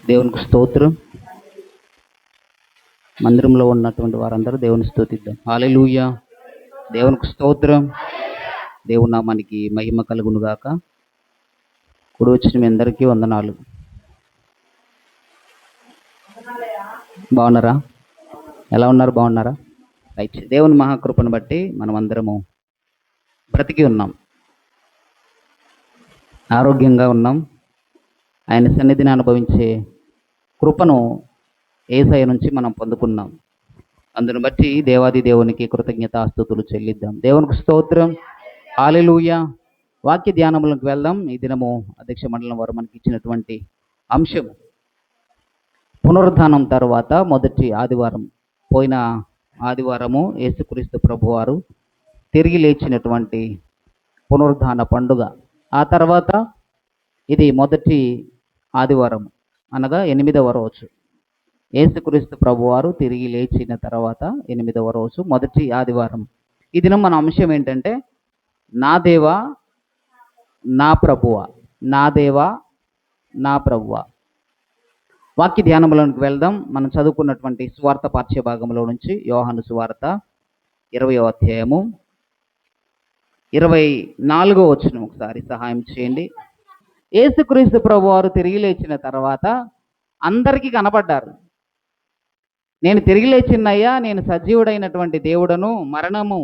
దేవునికి స్తోత్రం. మందిరంలో ఉన్నటువంటి వారందరూ దేవుని స్తుతిద్దాం. హల్లెలూయా. దేవునికి స్తోత్రం. దేవుని నామానికి మహిమ కలుగును గాక. కూడి వచ్చిన మీ అందరికీ వందనాలు. బాగున్నారా? ఎలా ఉన్నారు? బాగున్నారా? రైట్. దేవుని మహాకృపను బట్టి మనం అందరము బ్రతికి ఉన్నాం, ఆరోగ్యంగా ఉన్నాం. ఆయన సన్నిధిని అనుభవించే కృపను యేసయ్య నుంచి మనం పొందుకున్నాం. అందును బట్టి దేవాది దేవునికి కృతజ్ఞతాస్తుతులు చెల్లిద్దాం. దేవునికి స్తోత్రం. హల్లెలూయా. వాక్య ధ్యానములకు వెళ్దాం. ఈ దినము అధ్యక్ష మండలం వారు మనకి ఇచ్చినటువంటి అంశము పునరుద్ధానం తర్వాత మొదటి ఆదివారం. పోయిన ఆదివారము యేసుక్రీస్తు ప్రభువారు తిరిగి లేచినటువంటి పునరుద్ధాన పండుగ. ఆ తర్వాత ఇది మొదటి ఆదివారం అనగా 8వ రోజు. యేసుక్రీస్తు ప్రభువారు తిరిగి లేచిన తర్వాత 8వ రోజు మొదటి ఆదివారం. ఈ దినం మన అంశం ఏంటంటే నా దేవా నా ప్రభువా, నా దేవా నా ప్రభువా. వాక్య ధ్యానములకు వెళ్దాం. మనం చదువుకున్నటువంటి సువార్త పాఠ్య భాగంలో నుంచి యోహాను సువార్త 20వ అధ్యాయము 24వ వచనం ఒకసారి సహాయం చేయండి. యేసుక్రీస్తు ప్రభువారు తిరిగి లేచిన తర్వాత అందరికీ కనబడ్డారు. నేను తిరిగి లేచినయ్యా, నేను సజీవుడైనటువంటి దేవుడను, మరణము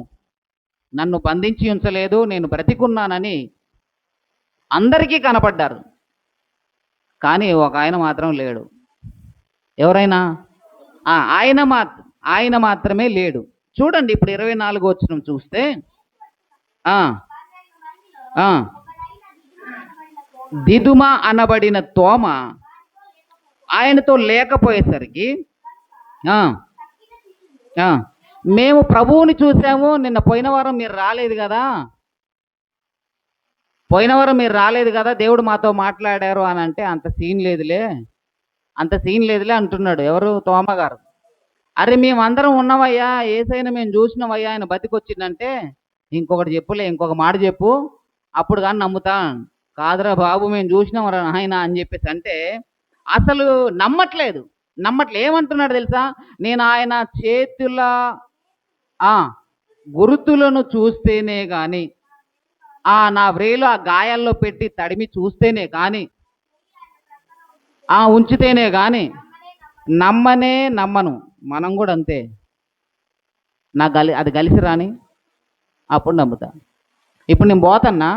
నన్ను బంధించి ఉంచలేదు, నేను బ్రతికున్నానని అందరికీ కనపడ్డారు. కానీ ఒక ఆయన మాత్రం లేడు. ఎవరైనా? ఆయన మాత్రమే లేడు. చూడండి, ఇప్పుడు 24వ వచనం చూస్తే దిదుమ అనబడిన తోమ ఆయనతో లేకపోయేసరికి మేము ప్రభువుని చూసాము. నిన్న పోయిన వారం మీరు రాలేదు కదా, దేవుడు మాతో మాట్లాడారు అని అంటే అంత సీన్ లేదులే అంటున్నాడు. ఎవరు? తోమ గారు. అరే మేమందరం ఉన్నామయ్యా, యేసయ్యను మేము చూసినామయ్యా, ఆయన బతికొచ్చిందంటే ఇంకొక మాట చెప్పు, అప్పుడు కానీ నమ్ముతా. కాదురా బాబు, మేము చూసినాం ఆయన అని చెప్పేసి అంటే అసలు నమ్మట్లేదు. ఏమంటున్నాడు తెలుసా? నేను ఆయన చేతుల గుర్తులను చూస్తేనే కానీ, నా వ్రేలు ఆ గాయాల్లో పెట్టి తడిమి చూస్తేనే కానీ, ఉంచితేనే కానీ నమ్మను. మనం కూడా అంతే. అది కలిసి రాని అప్పుడు నమ్ముతా. ఇప్పుడు నేను పోతన్నా,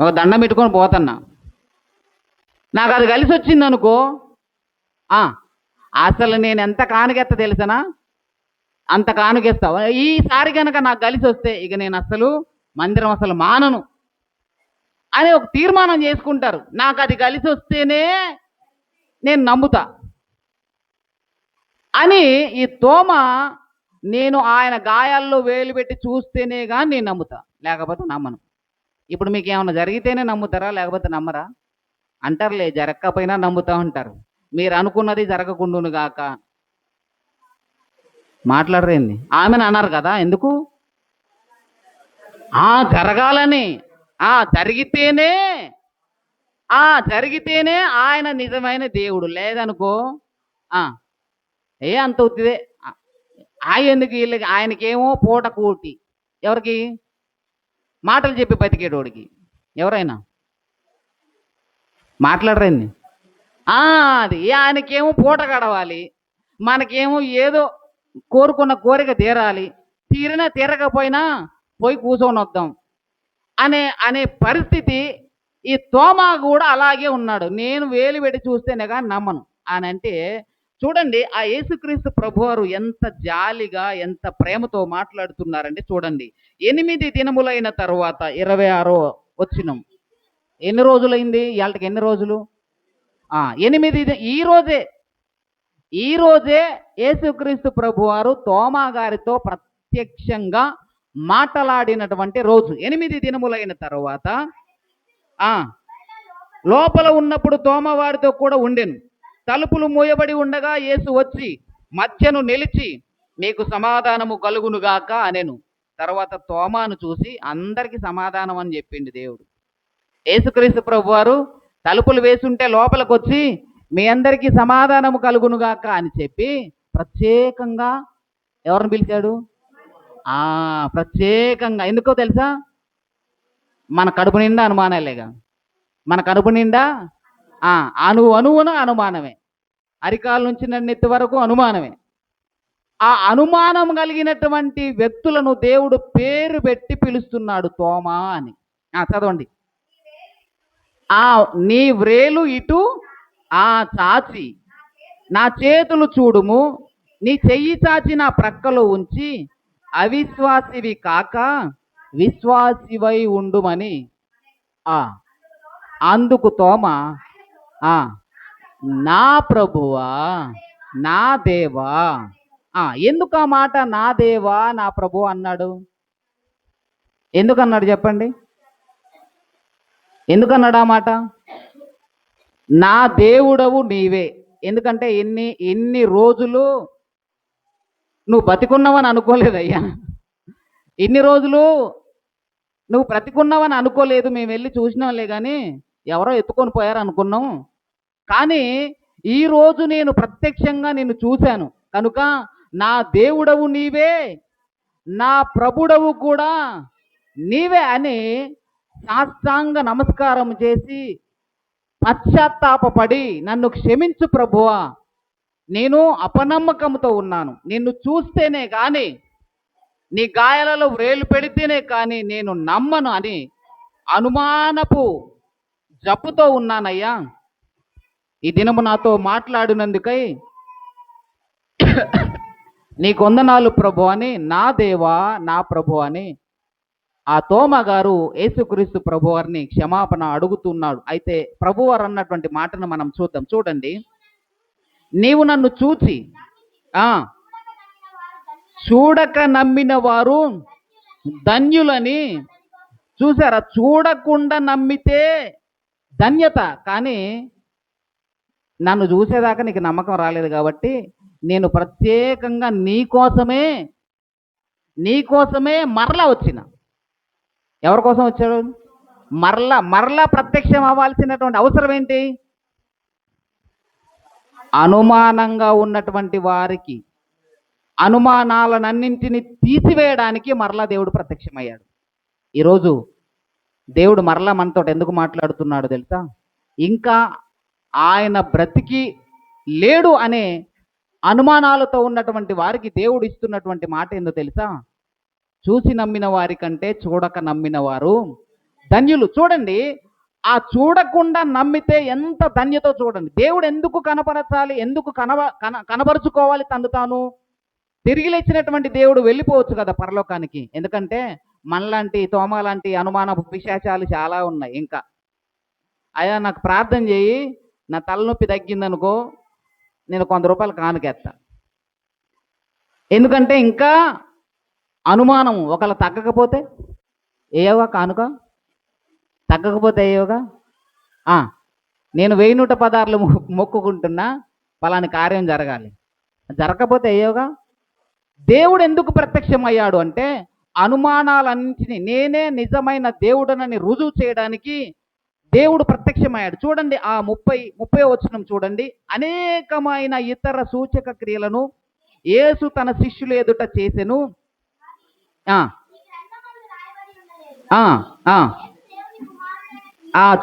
ఒక దండం పెట్టుకొని పోతన్నా, నాకు అది కలిసి వచ్చింది అనుకో, అసలు నేను ఎంత కానుకెత్త తెలుసనా, అంత కానుకేస్తా. ఈసారి కనుక నాకు కలిసి వస్తే ఇక నేను మందిరం అసలు మానను అని ఒక తీర్మానం చేసుకుంటారు. నాకు అది కలిసి వస్తేనే నేను నమ్ముతా అని. ఈ తోమ, నేను ఆయన గాయాల్లో వేలు పెట్టి చూస్తేనే కానీ నేను నమ్ముతా, లేకపోతే నమ్మను. ఇప్పుడు మీకు ఏమైనా జరిగితేనే నమ్ముతారా, లేకపోతే నమ్మరా? అంటారులే, జరగకపోయినా నమ్ముతా ఉంటారు. మీరు అనుకున్నది జరగకుండును గాక. మాట్లాడరేంది? ఆమెను అన్నారు కదా, ఎందుకు? జరగాలని. జరిగితేనే ఆయన నిజమైన దేవుడు. లేదనుకో అంత అవుతుందే. ఎందుకు వీళ్ళకి? ఆయనకేమో పూట కూటి. ఎవరికి? మాటలు చెప్పి బతికేటోడికి. ఎవరైనా మాట్లాడరండి. అది ఆయనకేమో పూట గడవాలి, మనకేమో ఏదో కోరుకున్న కోరిక తీరాలి. తీరకపోయినా పోయి కూర్చొని వద్దాం అనే పరిస్థితి. ఈ తోమ కూడా అలాగే ఉన్నాడు. నేను వేలు పెట్టి చూస్తేనే కానీ నమ్మను అని అంటే, చూడండి ఆ యేసుక్రీస్తు ప్రభువారు ఎంత జాలిగా, ఎంత ప్రేమతో మాట్లాడుతున్నారంటే చూడండి. 8 దినములైన తరువాత 26వ వచనం. ఎన్ని రోజులైంది? ఇవాళకి ఎన్ని రోజులు? 8. ఈ రోజే యేసుక్రీస్తు ప్రభువారు తోమా గారితో ప్రత్యక్షంగా మాట్లాడినటువంటి రోజు. 8 దినములైన తరువాత లోపల ఉన్నప్పుడు తోమ వారితో కూడా ఉండెను. తలుపులు మూయబడి ఉండగా యేసు వచ్చి మధ్యను నిలిచి, మీకు సమాధానము కలుగునుగాక అనెను. తర్వాత తోమాను చూసి అందరికీ సమాధానం అని చెప్పిండు దేవుడు. యేసుక్రీస్తు ప్రభువారు తలుపులు వేసుంటే లోపలికి వచ్చి మీ అందరికీ సమాధానము కలుగునుగాక అని చెప్పి ప్రత్యేకంగా ఎవరిని పిలిచాడు? ప్రత్యేకంగా. ఎందుకో తెలుసా? మన కడుపు నిండా అనుమానాలేగా. మన కడుపు నిండా అణువున అనుమానమే. అరికాల నుంచి నన్నెత్తి వరకు అనుమానమే. ఆ అనుమానం కలిగినటువంటి వ్యక్తులను దేవుడు పేరు పెట్టి పిలుస్తున్నాడు, తోమా అని. చదవండి. నీ వ్రేలు ఇటు చాచి నా చేతులు చూడుము, నీ చెయ్యి చాచి నా ప్రక్కలో ఉంచి అవిశ్వాసివి కాక విశ్వాసివై ఉండుమని. అందుకు తోమా, నా ప్రభువా నా దేవా. ఎందుకు ఆ మాట నా దేవా నా ప్రభు అన్నాడు? ఎందుకన్నాడు చెప్పండి? ఎందుకన్నాడు ఆ మాట? నా దేవుడవు నీవే. ఎందుకంటే ఎన్ని రోజులు నువ్వు బతికున్నావని అనుకోలేదయ్యా. ఇన్ని రోజులు నువ్వు బ్రతికున్నావని అనుకోలేదు. మేము వెళ్ళి చూసినాంలే కానీ ఎవరో ఎత్తుకొని పోయారు అనుకున్నాం. కానీ ఈరోజు నేను ప్రత్యక్షంగా నిన్ను చూశాను కనుక నా దేవుడవు నీవే, నా ప్రభుడవు కూడా నీవే అని సాష్టాంగ నమస్కారం చేసి పశ్చాత్తాపడి నన్ను క్షమించు ప్రభువా, నేను అపనమ్మకంతో ఉన్నాను. నిన్ను చూస్తేనే కానీ, నీ గాయాలలో వ్రేలు పెడితేనే కానీ నేను నమ్మను అని అనుమానపు జబ్బుతో ఉన్నానయ్యా. ఈ దినము నాతో మాట్లాడినందుకై నీ కొందనాలు ప్రభు అని, నా దేవా నా ప్రభు అని ఆ తోమా గారు యేసుక్రీస్తు ప్రభువారిని క్షమాపణ అడుగుతున్నాడు. అయితే ప్రభువారు అన్నటువంటి మాటను మనం చూద్దాం. చూడండి. నీవు నన్ను చూచి చూడక నమ్మిన వారు ధన్యులని. చూసారా? చూడకుండా నమ్మితే ధన్యత. కానీ నన్ను చూసేదాకా నీకు నమ్మకం రాలేదు కాబట్టి నేను ప్రత్యేకంగా నీకోసమే మరలా వచ్చిన. ఎవరి కోసం వచ్చాడు? మరలా ప్రత్యక్షం అవ్వాల్సినటువంటి అవసరం ఏంటి? అనుమానంగా ఉన్నటువంటి వారికి అనుమానాలన్నింటినీ తీసివేయడానికి మరలా దేవుడు ప్రత్యక్షమయ్యాడు. ఈరోజు దేవుడు మరలా మనతో ఎందుకు మాట్లాడుతున్నాడు తెలుసా? ఇంకా ఆయన బ్రతికి లేడు అనే అనుమానాలతో ఉన్నటువంటి వారికి దేవుడు ఇస్తున్నటువంటి మాట ఏందో తెలుసా? చూసి నమ్మిన వారి కంటే చూడక నమ్మిన వారు ధన్యులు. చూడండి, ఆ చూడకుండా నమ్మితే ఎంత ధన్యతో చూడండి. దేవుడు ఎందుకు కనపరచాలి? ఎందుకు కనబరుచుకోవాలి తను తాను? తిరిగి లేచినటువంటి దేవుడు వెళ్ళిపోవచ్చు కదా పరలోకానికి. ఎందుకంటే మనలాంటి తోమ లాంటి అనుమాన పిశాచాలు చాలా ఉన్నాయి. ఇంకా అయ్యా నాకు ప్రార్థన చేయి, నా తలనొప్పి తగ్గిందనుకో, నేను 100 రూపాయలు కానుకేస్తా. ఎందుకంటే ఇంకా అనుమానం. ఒకవేళ తగ్గకపోతే ఏయోగా కానుక, తగ్గకపోతే ఏయోగా నేను 1116 మొక్కుకుంటున్నా, పలాని కార్యం జరగాలి, జరగకపోతే ఏయోగా. దేవుడు ఎందుకు ప్రత్యక్షమయ్యాడు అంటే అనుమానాలన్నింటినీ నేనే నిజమైన దేవుడనని రుజువు చేయడానికి దేవుడు ప్రత్యక్షమయ్యాడు. చూడండి ఆ 30వ వచనం చూడండి. అనేకమైన ఇతర సూచక క్రియలను యేసు తన శిష్యుల ఎదుట చేసెను.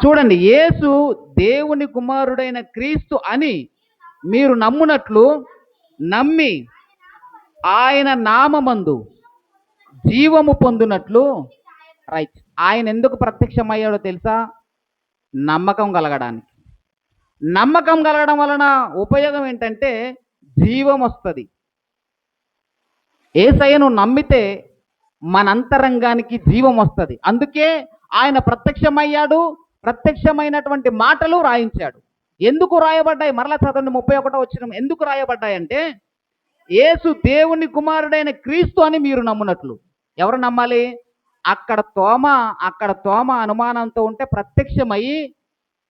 చూడండి, యేసు దేవుని కుమారుడైన క్రీస్తు అని మీరు నమ్మునట్లు నమ్మి ఆయన నామమందు జీవము పొందునట్లు. రైట్. ఆయన ఎందుకు ప్రత్యక్షమయ్యాడో తెలుసా? నమ్మకం కలగడానికి. నమ్మకం కలగడం వలన ఉపయోగం ఏంటంటే జీవం వస్తుంది. యేసయ్యను నమ్మితే మన అంతరంగానికి జీవం వస్తుంది. అందుకే ఆయన ప్రత్యక్షమయ్యాడు. ప్రత్యక్షమైనటువంటి మాటలు రాయించాడు. ఎందుకు రాయబడ్డాయి? మరలా చదవండి 31వ వచనం. ఎందుకు రాయబడ్డాయంటే యేసు దేవుని కుమారుడైన క్రీస్తు అని మీరు నమ్మునట్లు. ఎవరు నమ్మాలి? అక్కడ తోమ అనుమానంతో ఉంటే ప్రత్యక్షమయ్యి,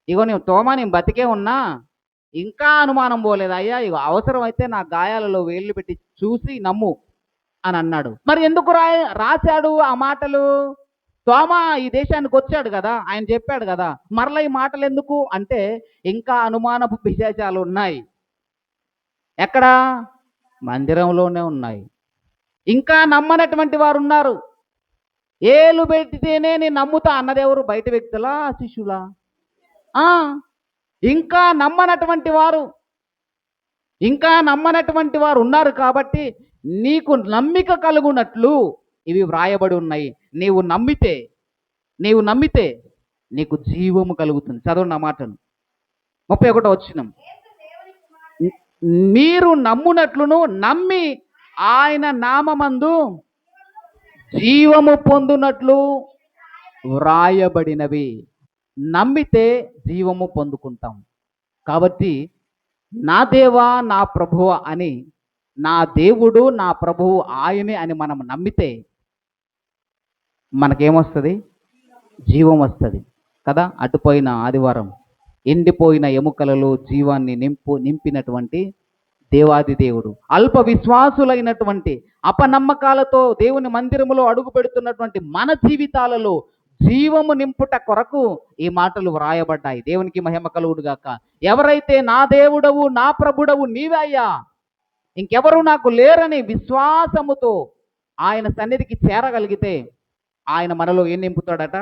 ఇగో నేను తోమ, నేను బతికే ఉన్నా, ఇంకా అనుమానం పోలేదు అయ్యా, ఇగో అవసరమైతే నా గాయాలలో వేళ్ళు పెట్టి చూసి నమ్ము అని అన్నాడు. మరి ఎందుకు రాశాడు ఆ మాటలు? తోమా ఈ దేశానికి వచ్చాడు కదా, ఆయన చెప్పాడు కదా, మరలా ఈ మాటలు ఎందుకు అంటే ఇంకా అనుమానపు విశేషాలు ఉన్నాయి. ఎక్కడ? మందిరంలోనే ఉన్నాయి. ఇంకా నమ్మనటువంటి వారు ఉన్నారు. ఏలు పెట్టితేనే నేను నమ్ముతా అన్నదెవరు? బయట వ్యక్తులా, శిష్యులా? ఇంకా నమ్మనటువంటి వారు, ఇంకా నమ్మనటువంటి వారు ఉన్నారు. కాబట్టి నీకు నమ్మిక కలుగునట్లు ఇవి వ్రాయబడి ఉన్నాయి. నీవు నమ్మితే నీకు జీవము కలుగుతుంది. చదవండి ఆ మాటను. 31వ వచనం. మీరు నమ్మునట్లును నమ్మి ఆయన నామమందు జీవము పొందునట్లు వ్రాయబడినవి. నమ్మితే జీవము పొందుకుంటాం. కాబట్టి నా దేవా నా ప్రభువ అని, నా దేవుడు నా ప్రభువు ఆయనే అని మనం నమ్మితే మనకేమొస్తుంది? జీవం వస్తుంది కదా. అటుపోయిన ఆదివారం ఎండిపోయిన ఎముకలలో జీవాన్ని నింపినటువంటి దేవాది దేవుడు, అల్ప విశ్వాసులైనటువంటి అపనమ్మకాలతో దేవుని మందిరములో అడుగు పెడుతున్నటువంటి మన జీవితాలలో జీవము నింపుట కొరకు ఈ మాటలు వ్రాయబడ్డాయి. దేవునికి మహిమ కలుగుడుగాక. ఎవరైతే నా దేవుడవు నా ప్రభుడవు నీవే అయ్యా, ఇంకెవరు నాకు లేరని విశ్వాసముతో ఆయన సన్నిధికి చేరగలిగితే ఆయన మనలో ఏం నింపుతాడట?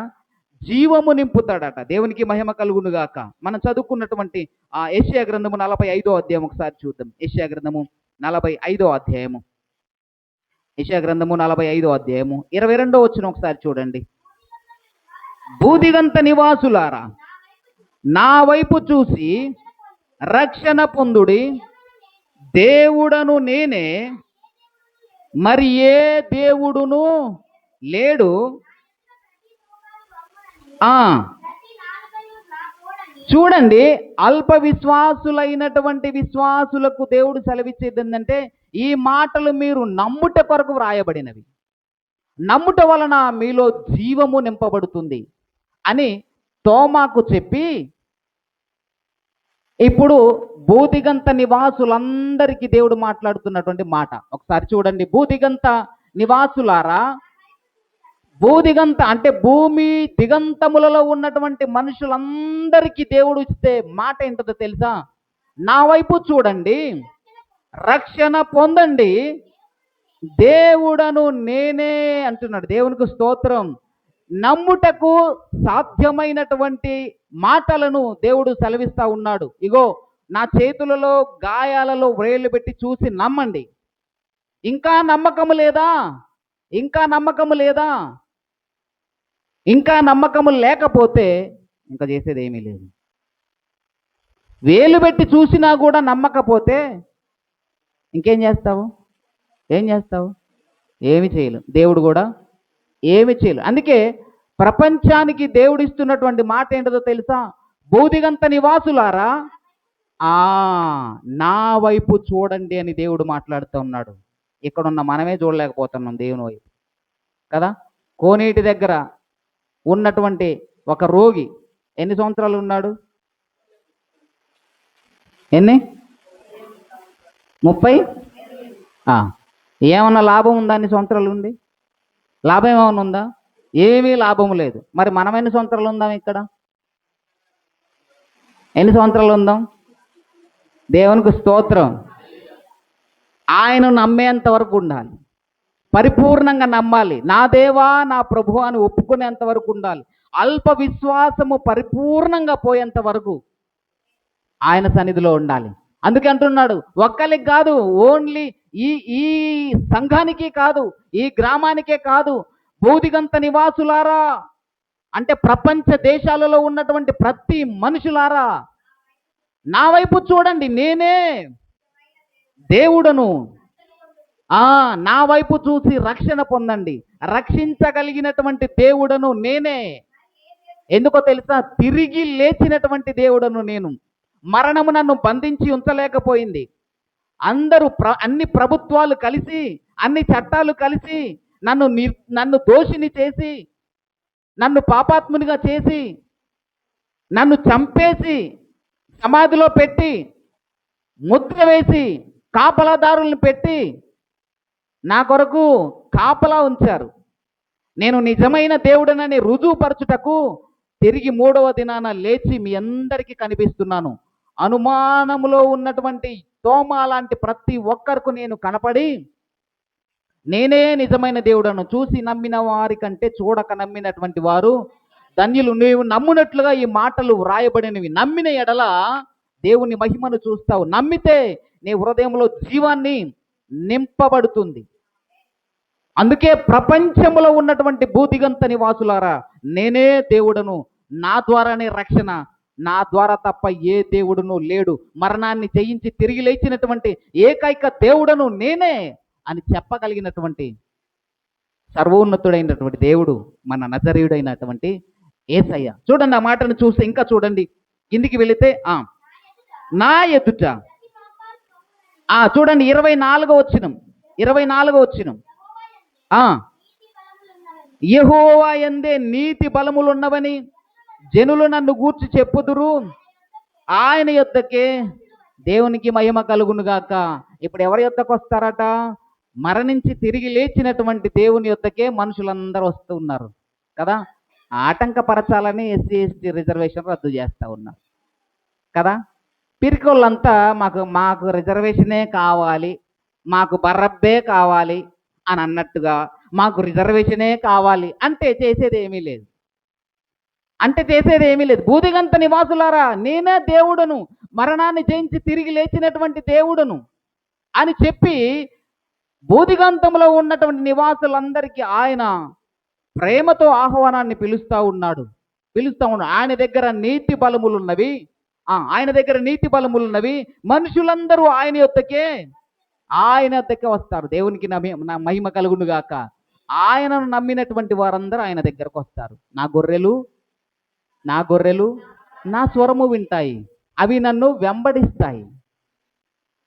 జీవము నింపుతాడట. దేవునికి మహిమ కలుగునుగాక. మనం చదువుకున్నటువంటి ఆ యెషయా గ్రంథము 45వ అధ్యాయం ఒకసారి చూద్దాం. యెషయా గ్రంథము 45వ అధ్యాయము, యెషయా గ్రంథము 45వ అధ్యాయము 22వ వచనం ఒకసారి చూడండి. భూదిగంత నివాసులారా నా వైపు చూసి రక్షణ పొందుడి, దేవుడను నేనే, మరి ఏ దేవుడును లేడు. చూడండి, అల్ప విశ్వాసులైనటువంటి విశ్వాసులకు దేవుడు సెలవిచ్చేది ఏంటంటే ఈ మాటలు మీరు నమ్ముట కొరకు వ్రాయబడినవి. నమ్ముట వలన మీలో జీవము నింపబడుతుంది అని తోమాకు చెప్పి, ఇప్పుడు భూదిగంత నివాసులందరికీ దేవుడు మాట్లాడుతున్నటువంటి మాట ఒకసారి చూడండి. భూదిగంత నివాసులారా, భూదిగంత అంటే భూమి దిగంతములలో ఉన్నటువంటి మనుషులందరికీ దేవుడు ఇస్తే మాట ఏంటో తెలుసా? నా వైపు చూడండి, రక్షణ పొందండి, దేవుడను నేనే అంటున్నాడు. దేవునికి స్తోత్రం. నమ్ముటకు సాధ్యమైనటువంటి మాటలను దేవుడు సెలవిస్తా ఉన్నాడు. ఇగో నా చేతులలో గాయాలలో వ్రేళ్ళు పెట్టి చూసి నమ్మండి. ఇంకా నమ్మకము లేదా? ఇంకా నమ్మకము లేదా? ఇంకా నమ్మకము లేకపోతే ఇంకా చేసేది ఏమీ లేదు. వేలు పెట్టి చూసినా కూడా నమ్మకపోతే ఇంకేం చేస్తావు? ఏం చేస్తావు? ఏమి చేయలేవు. దేవుడు కూడా ఏమి చేయలేవు. అందుకే ప్రపంచానికి దేవుడు ఇస్తున్నటువంటి మాట ఏంటో తెలుసా? భూదిగంత నివాసులారా నా వైపు చూడండి అని దేవుడు మాట్లాడుతూ ఉన్నాడు. ఇక్కడున్న మనమే చూడలేకపోతున్నాం దేవుని వైపు కదా. కోనేటి దగ్గర ఉన్నటువంటి ఒక రోగి ఎన్ని సంవత్సరాలు ఉన్నాడు? ఎన్ని? 30. ఏమన్నా లాభం ఉందా? అన్ని సంవత్సరాలు ఉండి లాభం ఏమైనా ఉందా? ఏమీ లాభం లేదు. మరి మనం ఎన్ని సంవత్సరాలు ఉందాం? ఇక్కడ ఎన్ని సంవత్సరాలు ఉందాం? దేవునికి స్తోత్రం. ఆయన నమ్మేంత వరకు ఉండాలి, పరిపూర్ణంగా నమ్మాలి. నా దేవా నా ప్రభు అని ఒప్పుకునేంత వరకు ఉండాలి. అల్ప విశ్వాసము పరిపూర్ణంగా పోయేంత వరకు ఆయన సన్నిధిలో ఉండాలి. అందుకే అంటున్నాడు, ఒక్కరికి కాదు, ఓన్లీ ఈ సంఘానికి కాదు, ఈ గ్రామానికే కాదు, భూదిగంత నివాసులారా అంటే ప్రపంచ దేశాలలో ఉన్నటువంటి ప్రతి మనుషులారా నా వైపు చూడండి, నేనే దేవుడను, నా వైపు చూసి రక్షణ పొందండి. రక్షించగలిగినటువంటి దేవుడను నేనే. ఎందుకో తెలుసా? తిరిగి లేచినటువంటి దేవుడను నేను. మరణము నన్ను బంధించి ఉంచలేకపోయింది. అన్ని ప్రభుత్వాలు కలిసి, అన్ని చట్టాలు కలిసి నన్ను దోషిని చేసి, నన్ను పాపాత్మునిగా చేసి, నన్ను చంపేసి సమాధిలో పెట్టి, ముద్ర వేసి, కాపలాదారులను పెట్టి నా కొరకు కాపలా ఉంచారు. నేను నిజమైన దేవుడనని రుజువుపరచుటకు తిరిగి 3వ దినాన లేచి మీ అందరికీ కనిపిస్తున్నాను. అనుమానములో ఉన్నటువంటి తోమా లాంటి ప్రతి ఒక్కరికి నేను కనపడి నేనే నిజమైన దేవుడను, చూసి నమ్మిన వారి కంటే చూడక నమ్మినటువంటి వారు ధన్యులు. నీవు నమ్మునట్లుగా ఈ మాటలు వ్రాయబడినవి. నమ్మిన ఎడల దేవుని మహిమను చూస్తావు. నమ్మితే నీ హృదయంలో జీవాన్ని నింపబడుతుంది. అందుకే ప్రపంచంలో ఉన్నటువంటి భూదిగంత నివాసులారా, నేనే దేవుడను, నా ద్వారానే రక్షణ, నా ద్వారా తప్ప ఏ దేవుడును లేడు, మరణాన్ని జయించి తిరిగి లేచినటువంటి ఏకైక దేవుడను నేనే అని చెప్పగలిగినటువంటి సర్వోన్నతుడైనటువంటి దేవుడు మన నజరేయుడైనటువంటి యేసయ్య. చూడండి, ఆ మాటను చూస్తే ఇంకా చూడండి, కిందికి వెళితే నా ఎదుట చూడండి 24వ వచనం. యెహోవా యందే నీతి బలములున్నవని జనులు నన్ను గూర్చి చెప్పుదురు, ఆయన యొద్దకే దేవునికి మహిమ కలుగును గాక. ఇప్పుడు ఎవరి యొద్దకు వస్తారట? మరణించి తిరిగి లేచినటువంటి దేవుని యొద్దకే మనుషులందరూ వస్తూ ఉన్నారు కదా. ఆటంకపరచాలని ఎస్సీ ఎస్టీ రిజర్వేషన్ రద్దు చేస్తూ ఉన్నారు కదా. పిరికోళ్ళంతా మాకు రిజర్వేషనే కావాలి, మాకు బర్రబ్బే కావాలి అని అన్నట్టుగా, మాకు రిజర్వేషనే కావాలి అంటే చేసేది ఏమీ లేదు. భూదిగంత నివాసులారా, నేనే దేవుడును, మరణాన్ని జయించి తిరిగి లేచినటువంటి దేవుడును అని చెప్పి భూదిగంతంలో ఉన్నటువంటి నివాసులందరికీ ఆయన ప్రేమతో ఆహ్వానాన్ని పిలుస్తూ ఉన్నాడు. ఆయన దగ్గర నీతి బలములున్నవి, మనుషులందరూ ఆయన యొద్దకే వస్తారు. దేవునికి మహిమ కలుగును గాక. ఆయనను నమ్మినటువంటి వారందరూ ఆయన దగ్గరకు వస్తారు. నా గొర్రెలు నా స్వరము వింటాయి, అవి నన్ను వెంబడిస్తాయి.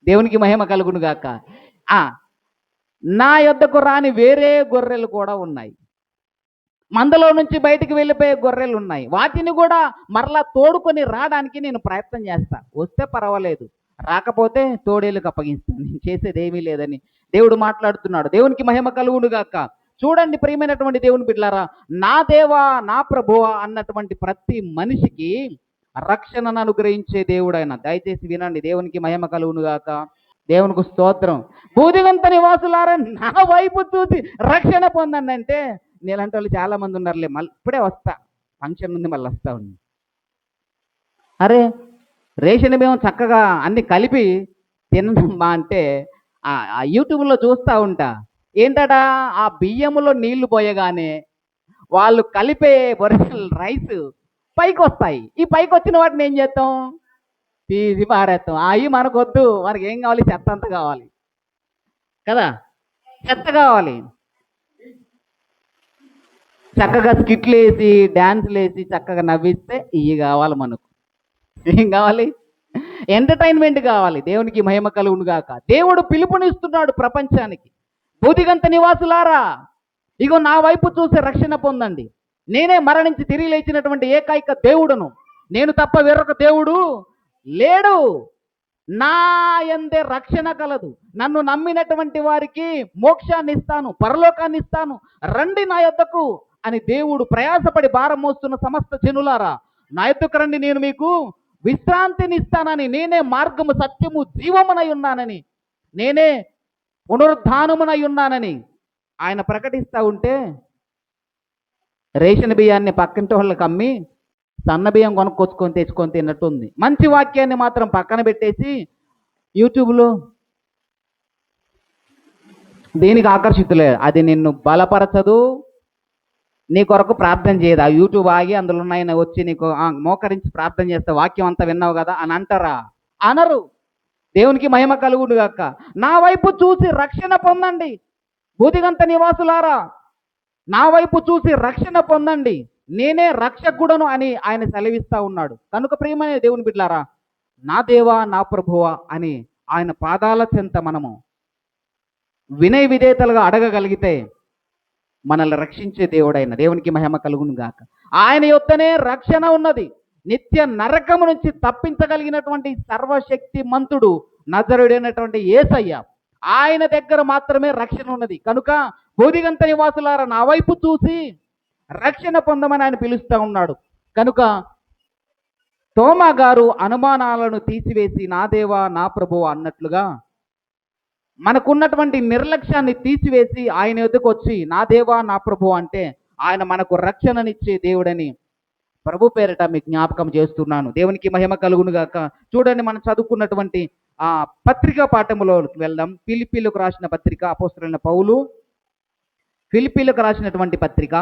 దేవునికి మహిమ కలుగును గాక. నా యొద్దకు రాని వేరే గొర్రెలు కూడా ఉన్నాయి, మందలో నుంచి బయటికి వెళ్ళిపోయే గొర్రెలు ఉన్నాయి. వాటిని కూడా మరలా తోడుకొని రావడానికి నేను ప్రయత్నం చేస్తా. వస్తే పర్వాలేదు, రాకపోతే తోడేళ్ళకి అప్పగిస్తాను. నేను చేసేది ఏమీ లేదని దేవుడు మాట్లాడుతున్నాడు. దేవునికి మహిమ కలుగును గాక. చూడండి ప్రియమైనటువంటి దేవుని బిడ్డలారా, నా దేవా, నా ప్రభువా అన్నటువంటి ప్రతి మనిషికి రక్షణను అనుగ్రహించే దేవుడు ఆయన. దయచేసి వినండి. దేవునికి మహిమ కలుగును గాక. దేవునికి స్తోత్రం. భూదిగంత నివాసులారా, నా వైపు చూసి రక్షణ పొందండి అంటే నీలాంటి వాళ్ళు చాలా మంది ఉన్నారులే, మళ్ళీ ఇప్పుడే వస్తా, ఫంక్షన్ ఉంది మళ్ళీ వస్తా ఉంది. అరే, రేషన్ బియ్యం చక్కగా అన్ని కలిపి తినమ్మా అంటే యూట్యూబ్లో చూస్తూ ఉంటా. ఏంటడా, ఆ బియ్యములో నీళ్లు పోయగానే వాళ్ళు కలిపే ఒరిజినల్ రైస్ పైకి వస్తాయి. ఈ పైకి వచ్చిన వాటిని ఏం చేస్తాం? తీసి పారేస్తాం. అవి మనకొద్దు, మనకి ఏం కావాలి? చెత్త అంతా కావాలి కదా, చెత్త కావాలి. చక్కగా స్కిట్లు వేసి డ్యాన్సులు వేసి చక్కగా నవ్విస్తే ఇవి కావాలి మనకు. ఏం కావాలి? ఎంటర్టైన్మెంట్ కావాలి. దేవునికి మహిమ కలుగును గాక. దేవుడు పిలుపునిస్తున్నాడు ప్రపంచానికి. భూదిగంత నివాసులారా, ఇగో నా వైపు చూసి రక్షణ పొందండి. నేనే మరణించి తిరిగి లేచినటువంటి ఏకైక దేవుడును, నేను తప్ప వేరొక దేవుడు లేడు. నా యందే రక్షణ కలదు. నన్ను నమ్మినటువంటి వారికి మోక్షాన్ని ఇస్తాను, పరలోకాన్ని ఇస్తాను. రండి నా యొద్దకు అని దేవుడు ప్రయాసపడి భారం మోస్తున్న సమస్త జనులారా, నా యొద్దకు రండి, నేను మీకు విశ్రాంతిని ఇస్తానని, నేనే మార్గము సత్యము జీవమునై ఉన్నానని, నేనే పునరుద్ధానమునై ఉన్నానని ఆయన ప్రకటిస్తూ ఉంటే, రేషన్ బియ్యాన్ని పక్కింటి వాళ్ళకి అమ్మి సన్న బియ్యం కొనుక్కొచ్చుకొని తెచ్చుకొని తిన్నట్టుంది. మంచి వాక్యాన్ని మాత్రం పక్కన పెట్టేసి యూట్యూబ్లో దేనికి ఆకర్షితులే, అది నిన్ను బలపరచదు, నీ కొరకు ప్రార్థన చేయదు. ఆ యూట్యూబ్ ఆగి అందులో ఉన్నాయని వచ్చి నీకు మోకరించి ప్రార్థన చేస్తే వాక్యం అంతా విన్నావు కదా అని అంటారా? అనరు. దేవునికి మహిమ కలుగును గాక. నా వైపు చూసి రక్షణ పొందండి. భూదిగంత నివాసులారా, నా వైపు చూసి రక్షణ పొందండి, నేనే రక్షకుడను అని ఆయన సెలవిస్తూ ఉన్నాడు. కనుక ప్రియమైన దేవుని బిడ్డలారా, నా దేవా, నా ప్రభువా అని ఆయన పాదాల చెంత మనము వినయ విధేయతలుగా అడగగలిగితే మనల్ని రక్షించే దేవుడైన దేవునికి మహిమ కలుగును గాక. ఆయన యొద్దనే రక్షణ ఉన్నది. నిత్య నరకము నుంచి తప్పించగలిగినటువంటి సర్వశక్తి మంతుడు నజరుడైనటువంటి యేసయ్య, ఆయన దగ్గర మాత్రమే రక్షణ ఉన్నది. కనుక బోధిగంత నివాసులారా నా వైపు చూసి రక్షణ పొందమని ఆయన పిలుస్తూ ఉన్నాడు. కనుక తోమా గారు అనుమానాలను తీసివేసి నా దేవా నా ప్రభువా అన్నట్లుగా మనకున్నటువంటి నిర్లక్ష్యాన్ని తీసివేసి ఆయన ఎదుకు వచ్చి నా దేవా నా ప్రభువా అంటే ఆయన మనకు రక్షణనిచ్చే దేవుడని ప్రభు పేరిట మీకు జ్ఞాపకం చేస్తున్నాను. దేవునికి మహిమ కలుగును గాక. చూడండి, మనం చదువుకున్నటువంటి ఆ పత్రికా పాఠములోకి వెళ్దాం. ఫిలిప్పీలకు రాసిన పత్రిక, అపోస్తలుడైన పౌలు ఫిలిప్పీలకు రాసినటువంటి పత్రిక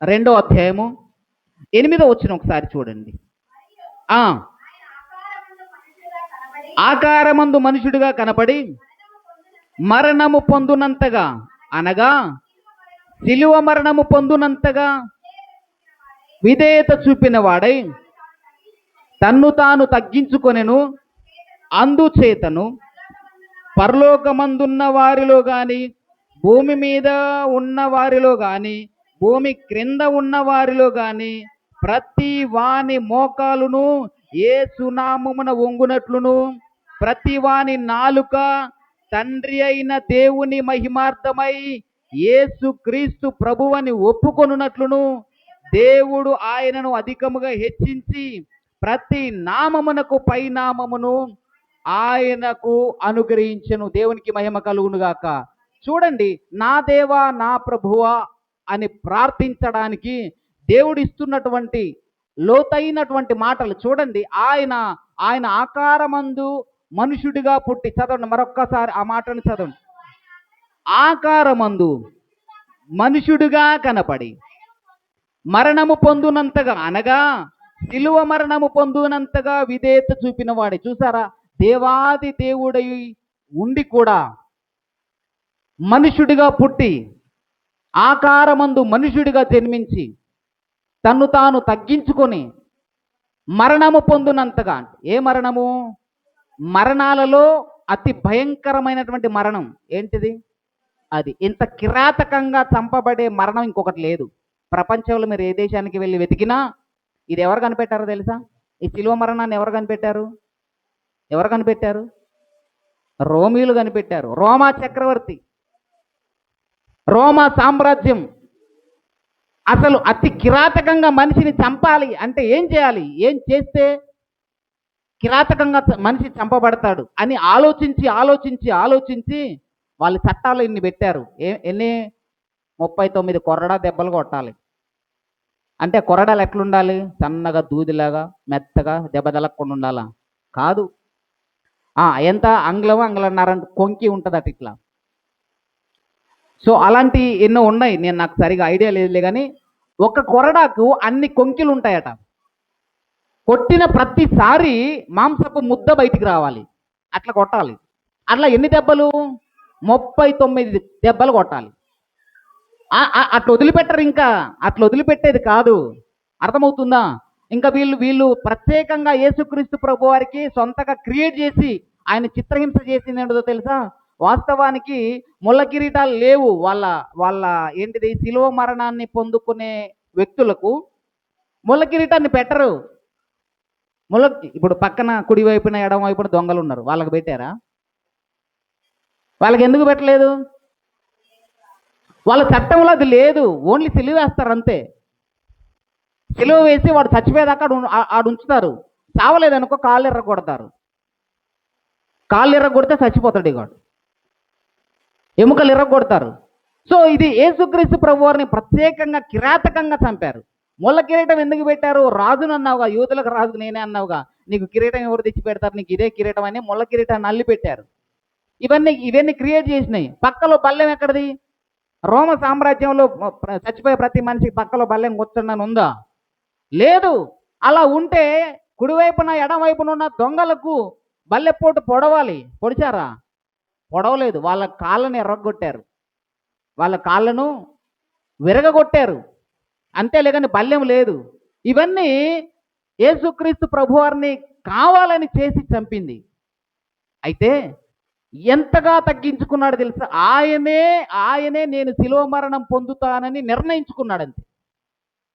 2వ అధ్యాయము 8వ వచనం ఒకసారి చూడండి. ఆకారమందు మనుషుడిగా కనపడి మరణము పొందునంతగా, అనగా శిలువ మరణము పొందునంతగా విధేయత చూపిన వాడై తన్ను తాను తగ్గించుకొనెను. అందుచేతను పరలోకమందున్న వారిలో గాని, భూమి మీద ఉన్న వారిలో గాని, భూమి క్రింద ఉన్న వారిలో గాని ప్రతి వాని మోకాలును యేసు నామమున వంగునట్లును, ప్రతి వాని నాలుక తండ్రి అయిన దేవుని మహిమార్థమై యేసు క్రీస్తు ప్రభువని ఒప్పుకొనున్నట్లును, దేవుడు ఆయనను అధికముగా హెచ్చించి ప్రతి నామమునకు పైనామమును ఆయనకు అనుగ్రహించెను. దేవునికి మహిమ కలుగును గాక. చూడండి, నా దేవా నా ప్రభువా అని ప్రార్థించడానికి దేవుడు ఇస్తున్నటువంటి లోతైనటువంటి మాటలు చూడండి. ఆయన ఆకారమందు మనుషుడిగా పుట్టి, చదవండి మరొక్కసారి ఆ మాటను చదవండి. ఆకారమందు మనుషుడిగా కనపడి మరణము పొందునంతగా, అనగా శిలువ మరణము పొందునంతగా విధేయత చూపిన వాడే. చూసారా, దేవాది దేవుడై ఉండి కూడా మనుషుడిగా పుట్టి ఆకారమందు మనుషుడిగా జన్మించి తన్ను తాను తగ్గించుకొని మరణము పొందునంతగా. ఏ మరణము? మరణాలలో అతి భయంకరమైనటువంటి మరణం ఏంటిది? అది. ఇంత కిరాతకంగా చంపబడే మరణం ఇంకొకటి లేదు ప్రపంచంలో. మీరు ఏ దేశానికి వెళ్ళి వెతికినా ఇది ఎవరు కనిపెట్టారో తెలుసా? ఈ శిలువ మరణాన్ని ఎవరు కనిపెట్టారు? ఎవరు కనిపెట్టారు? రోమీలు కనిపెట్టారు. రోమా చక్రవర్తి, రోమా సామ్రాజ్యం అసలు అతి కిరాతకంగా మనిషిని చంపాలి అంటే ఏం చేయాలి, ఏం చేస్తే కిరాతకంగా మనిషి చంపబడతాడు అని ఆలోచించి ఆలోచించి ఆలోచించి వాళ్ళు చట్టాలు ఇన్ని పెట్టారు. ఎన్ని? 39 కొరడా దెబ్బలు కొట్టాలి. అంటే కొరడాలు ఎట్లుండాలి? సన్నగా దూదిలాగా మెత్తగా దెబ్బ తలగకుండా ఉండాలా? కాదు. ఎంత అంగుళన్నర కొంకి ఉంటుంది అటు ఇట్లా. సో అలాంటి ఎన్నో ఉన్నాయి, నేను నాకు సరిగా ఐడియా లేదులే. కానీ ఒక కొరడాకు అన్ని కొంకిలు ఉంటాయట. కొట్టిన ప్రతిసారి మాంసపు ముద్ద బయటికి రావాలి, అట్లా కొట్టాలి. అట్లా ఎన్ని దెబ్బలు? 39 దెబ్బలు కొట్టాలి. అట్లా వదిలిపెట్టరు. ఇంకా అట్లా వదిలిపెట్టేది కాదు. అర్థమవుతుందా? ఇంకా వీళ్ళు ప్రత్యేకంగా యేసుక్రీస్తు ప్రభు వారికి సొంతగా క్రియేట్ చేసి ఆయన చిత్రహింస చేసింది ఏంటో తెలుసా? వాస్తవానికి ముళ్ళ కిరీటాలు లేవు. వాళ్ళ ఏంటిది, శిలువ మరణాన్ని పొందుకునే వ్యక్తులకు ముళ్ళ కిరీటాన్ని పెట్టరు. ఇప్పుడు పక్కన కుడి వైపున ఎడమ వైపున దొంగలు ఉన్నారు, వాళ్ళకి పెట్టారా? వాళ్ళకి ఎందుకు పెట్టలేదు? వాళ్ళ చట్టంలో అది లేదు. ఓన్లీ సిలువ వేస్తారు అంతే. సిలువ వేసి వాడు చచ్చిపోయేదాకా ఆడు ఉంచుతారు. చావలేదనుకో కాళ్ళు ఎర్రగొడతారు. కాళ్ళు ఎర్రగొడితే చచ్చిపోతాడు వాడు, ఎముకలు ఎర్రగొడతారు. సో ఇది యేసుక్రీస్తు ప్రభు వారిని ప్రత్యేకంగా కిరాతకంగా చంపారు. ముళ్ళ కిరీటం ఎందుకు పెట్టారు? రాజును అన్నావుగా, యూదులకు రాజు నేనే అన్నావుగా, నీకు కిరీటం ఎవరు తెచ్చి పెడతారు, నీకు ఇదే కిరీటం అని ముళ్ళ కిరీటాన్ని అల్లి పెట్టారు. ఇవన్నీ క్రియేట్ చేసినాయి. పక్కలో బల్లెం ఎక్కడిది? రోమ సామ్రాజ్యంలో చచ్చిపోయే ప్రతి మనిషికి పక్కలో బల్లెం కూర్చున్నాను ఉందా? లేదు. అలా ఉంటే కుడివైపున ఎడమవైపున ఉన్న దొంగలకు బల్లెపోటు పొడవాలి. పొడిచారా? పొడవలేదు. వాళ్ళ కాళ్ళను ఎర్రగొట్టారు, వాళ్ళ కాళ్ళను విరగగొట్టారు. అంతేలే కానీ బల్లెం లేదు. ఇవన్నీ యేసుక్రీస్తు ప్రభువారిని కావాలని చేసి చంపింది. అయితే ఎంతగా తగ్గించుకున్నాడు తెలుసా? ఆయనే నేను శిలువ మరణం పొందుతానని నిర్ణయించుకున్నాడు. అంతే.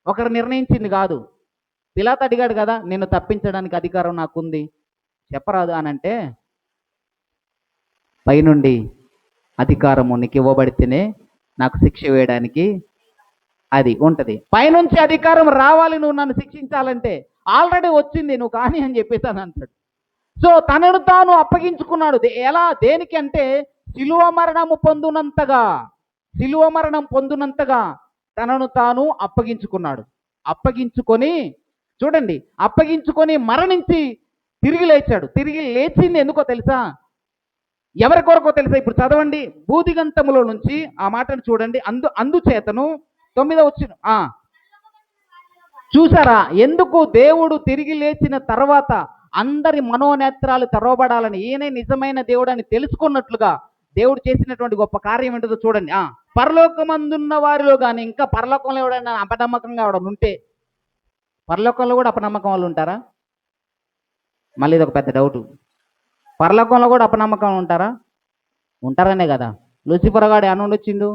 ఒకరు నిర్ణయించింది కాదు. పిలాతు అడిగాడు కదా, నిన్ను తప్పించడానికి అధికారం నాకుంది, చెప్పరాదు అని అంటే, పైనుండి అధికారము నీకు ఇవ్వబడితేనే నాకు శిక్ష వేయడానికి అది ఉంటుంది. పైనుంచి అధికారం రావాలి నువ్వు నన్ను శిక్షించాలంటే, ఆల్రెడీ వచ్చింది నువ్వు కానీ అని చెప్పేసి అంటాడు. సో తనను తాను అప్పగించుకున్నాడు. ఎలా, దేనికి అంటే శిలువ మరణము పొందునంతగా, శిలువ మరణం పొందునంతగా తనను తాను అప్పగించుకున్నాడు. అప్పగించుకొని చూడండి, అప్పగించుకొని మరణించి తిరిగి లేచాడు. తిరిగి లేచింది ఎందుకో తెలుసా? ఎవరి కొరకో తెలుసా? ఇప్పుడు చదవండి, భూదిగంతములో నుంచి ఆ మాటను చూడండి. అందుచేతను 9వ వచనం చూసారా, ఎందుకు దేవుడు తిరిగి లేచిన తర్వాత అందరి మనోనేత్రాలు తెరవబడాలని, ఈయనే నిజమైన దేవుడు అని తెలుసుకున్నట్లుగా దేవుడు చేసినటువంటి గొప్ప కార్యం ఏంటో చూడండి. పరలోకమందున్న వారిలో కానీ, ఇంకా పరలోకంలో ఎవడైనా అపనమ్మకంగా ఎవడన్నా ఉంటే, పరలోకంలో కూడా అపనమ్మకం వాళ్ళు ఉంటారా? మళ్ళీ ఇది ఒక పెద్ద డౌటు. పరలోకంలో కూడా అపనమ్మకం ఉంటారా? ఉంటారనే కదా లూసిఫర్ గాడు ఏమనుండి వచ్చిండు.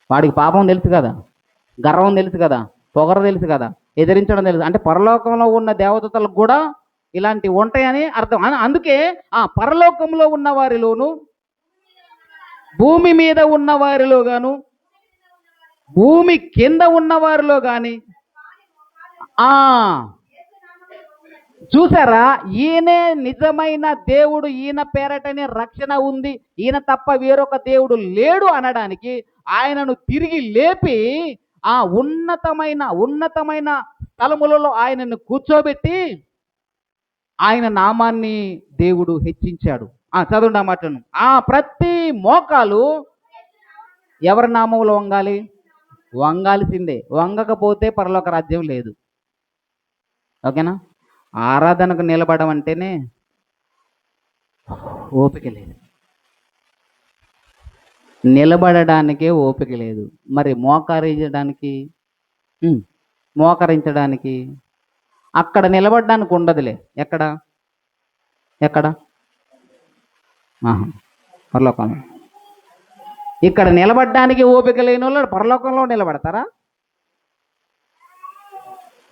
వాడికి పాపం తెలుసు కదా, గర్వం తెలుసు కదా, పొగరు తెలుసు కదా, ఎదిరించడం తెలుసు. అంటే పరలోకంలో ఉన్న దేవదూతలకు కూడా ఇలాంటివి ఉంటాయని అర్థం. అందుకే పరలోకంలో ఉన్న వారిలోను, భూమి మీద ఉన్న వారిలో గాను, భూమి కింద ఉన్న వారిలో కానీ చూసారా, ఈయనే నిజమైన దేవుడు, ఈయన పేరటనే రక్షణ ఉంది, ఈయన తప్ప వేరొక దేవుడు లేడు అనడానికి ఆయనను తిరిగి లేపి ఉన్నతమైన స్థలములలో ఆయనను కూర్చోబెట్టి ఆయన నామాన్ని దేవుడు హెచ్చించాడు. చదవండి ఆ మాటను. ప్రతి మోకాలు ఎవరి నామంలో వంగాలి? వంగాల్సిందే. వంగకపోతే పరలోక రాజ్యం లేదు. ఓకేనా? ఆరాధనకు నిలబడమంటేనే ఓపిక లేదు, నిలబడడానికే ఓపిక లేదు. మరి మోకరించడానికి అక్కడ నిలబడడానికి ఉండదులే. ఎక్కడ పరలోకంలో. ఇక్కడ నిలబడడానికి ఓపిక లేని వాళ్ళు పరలోకంలో నిలబడతారా?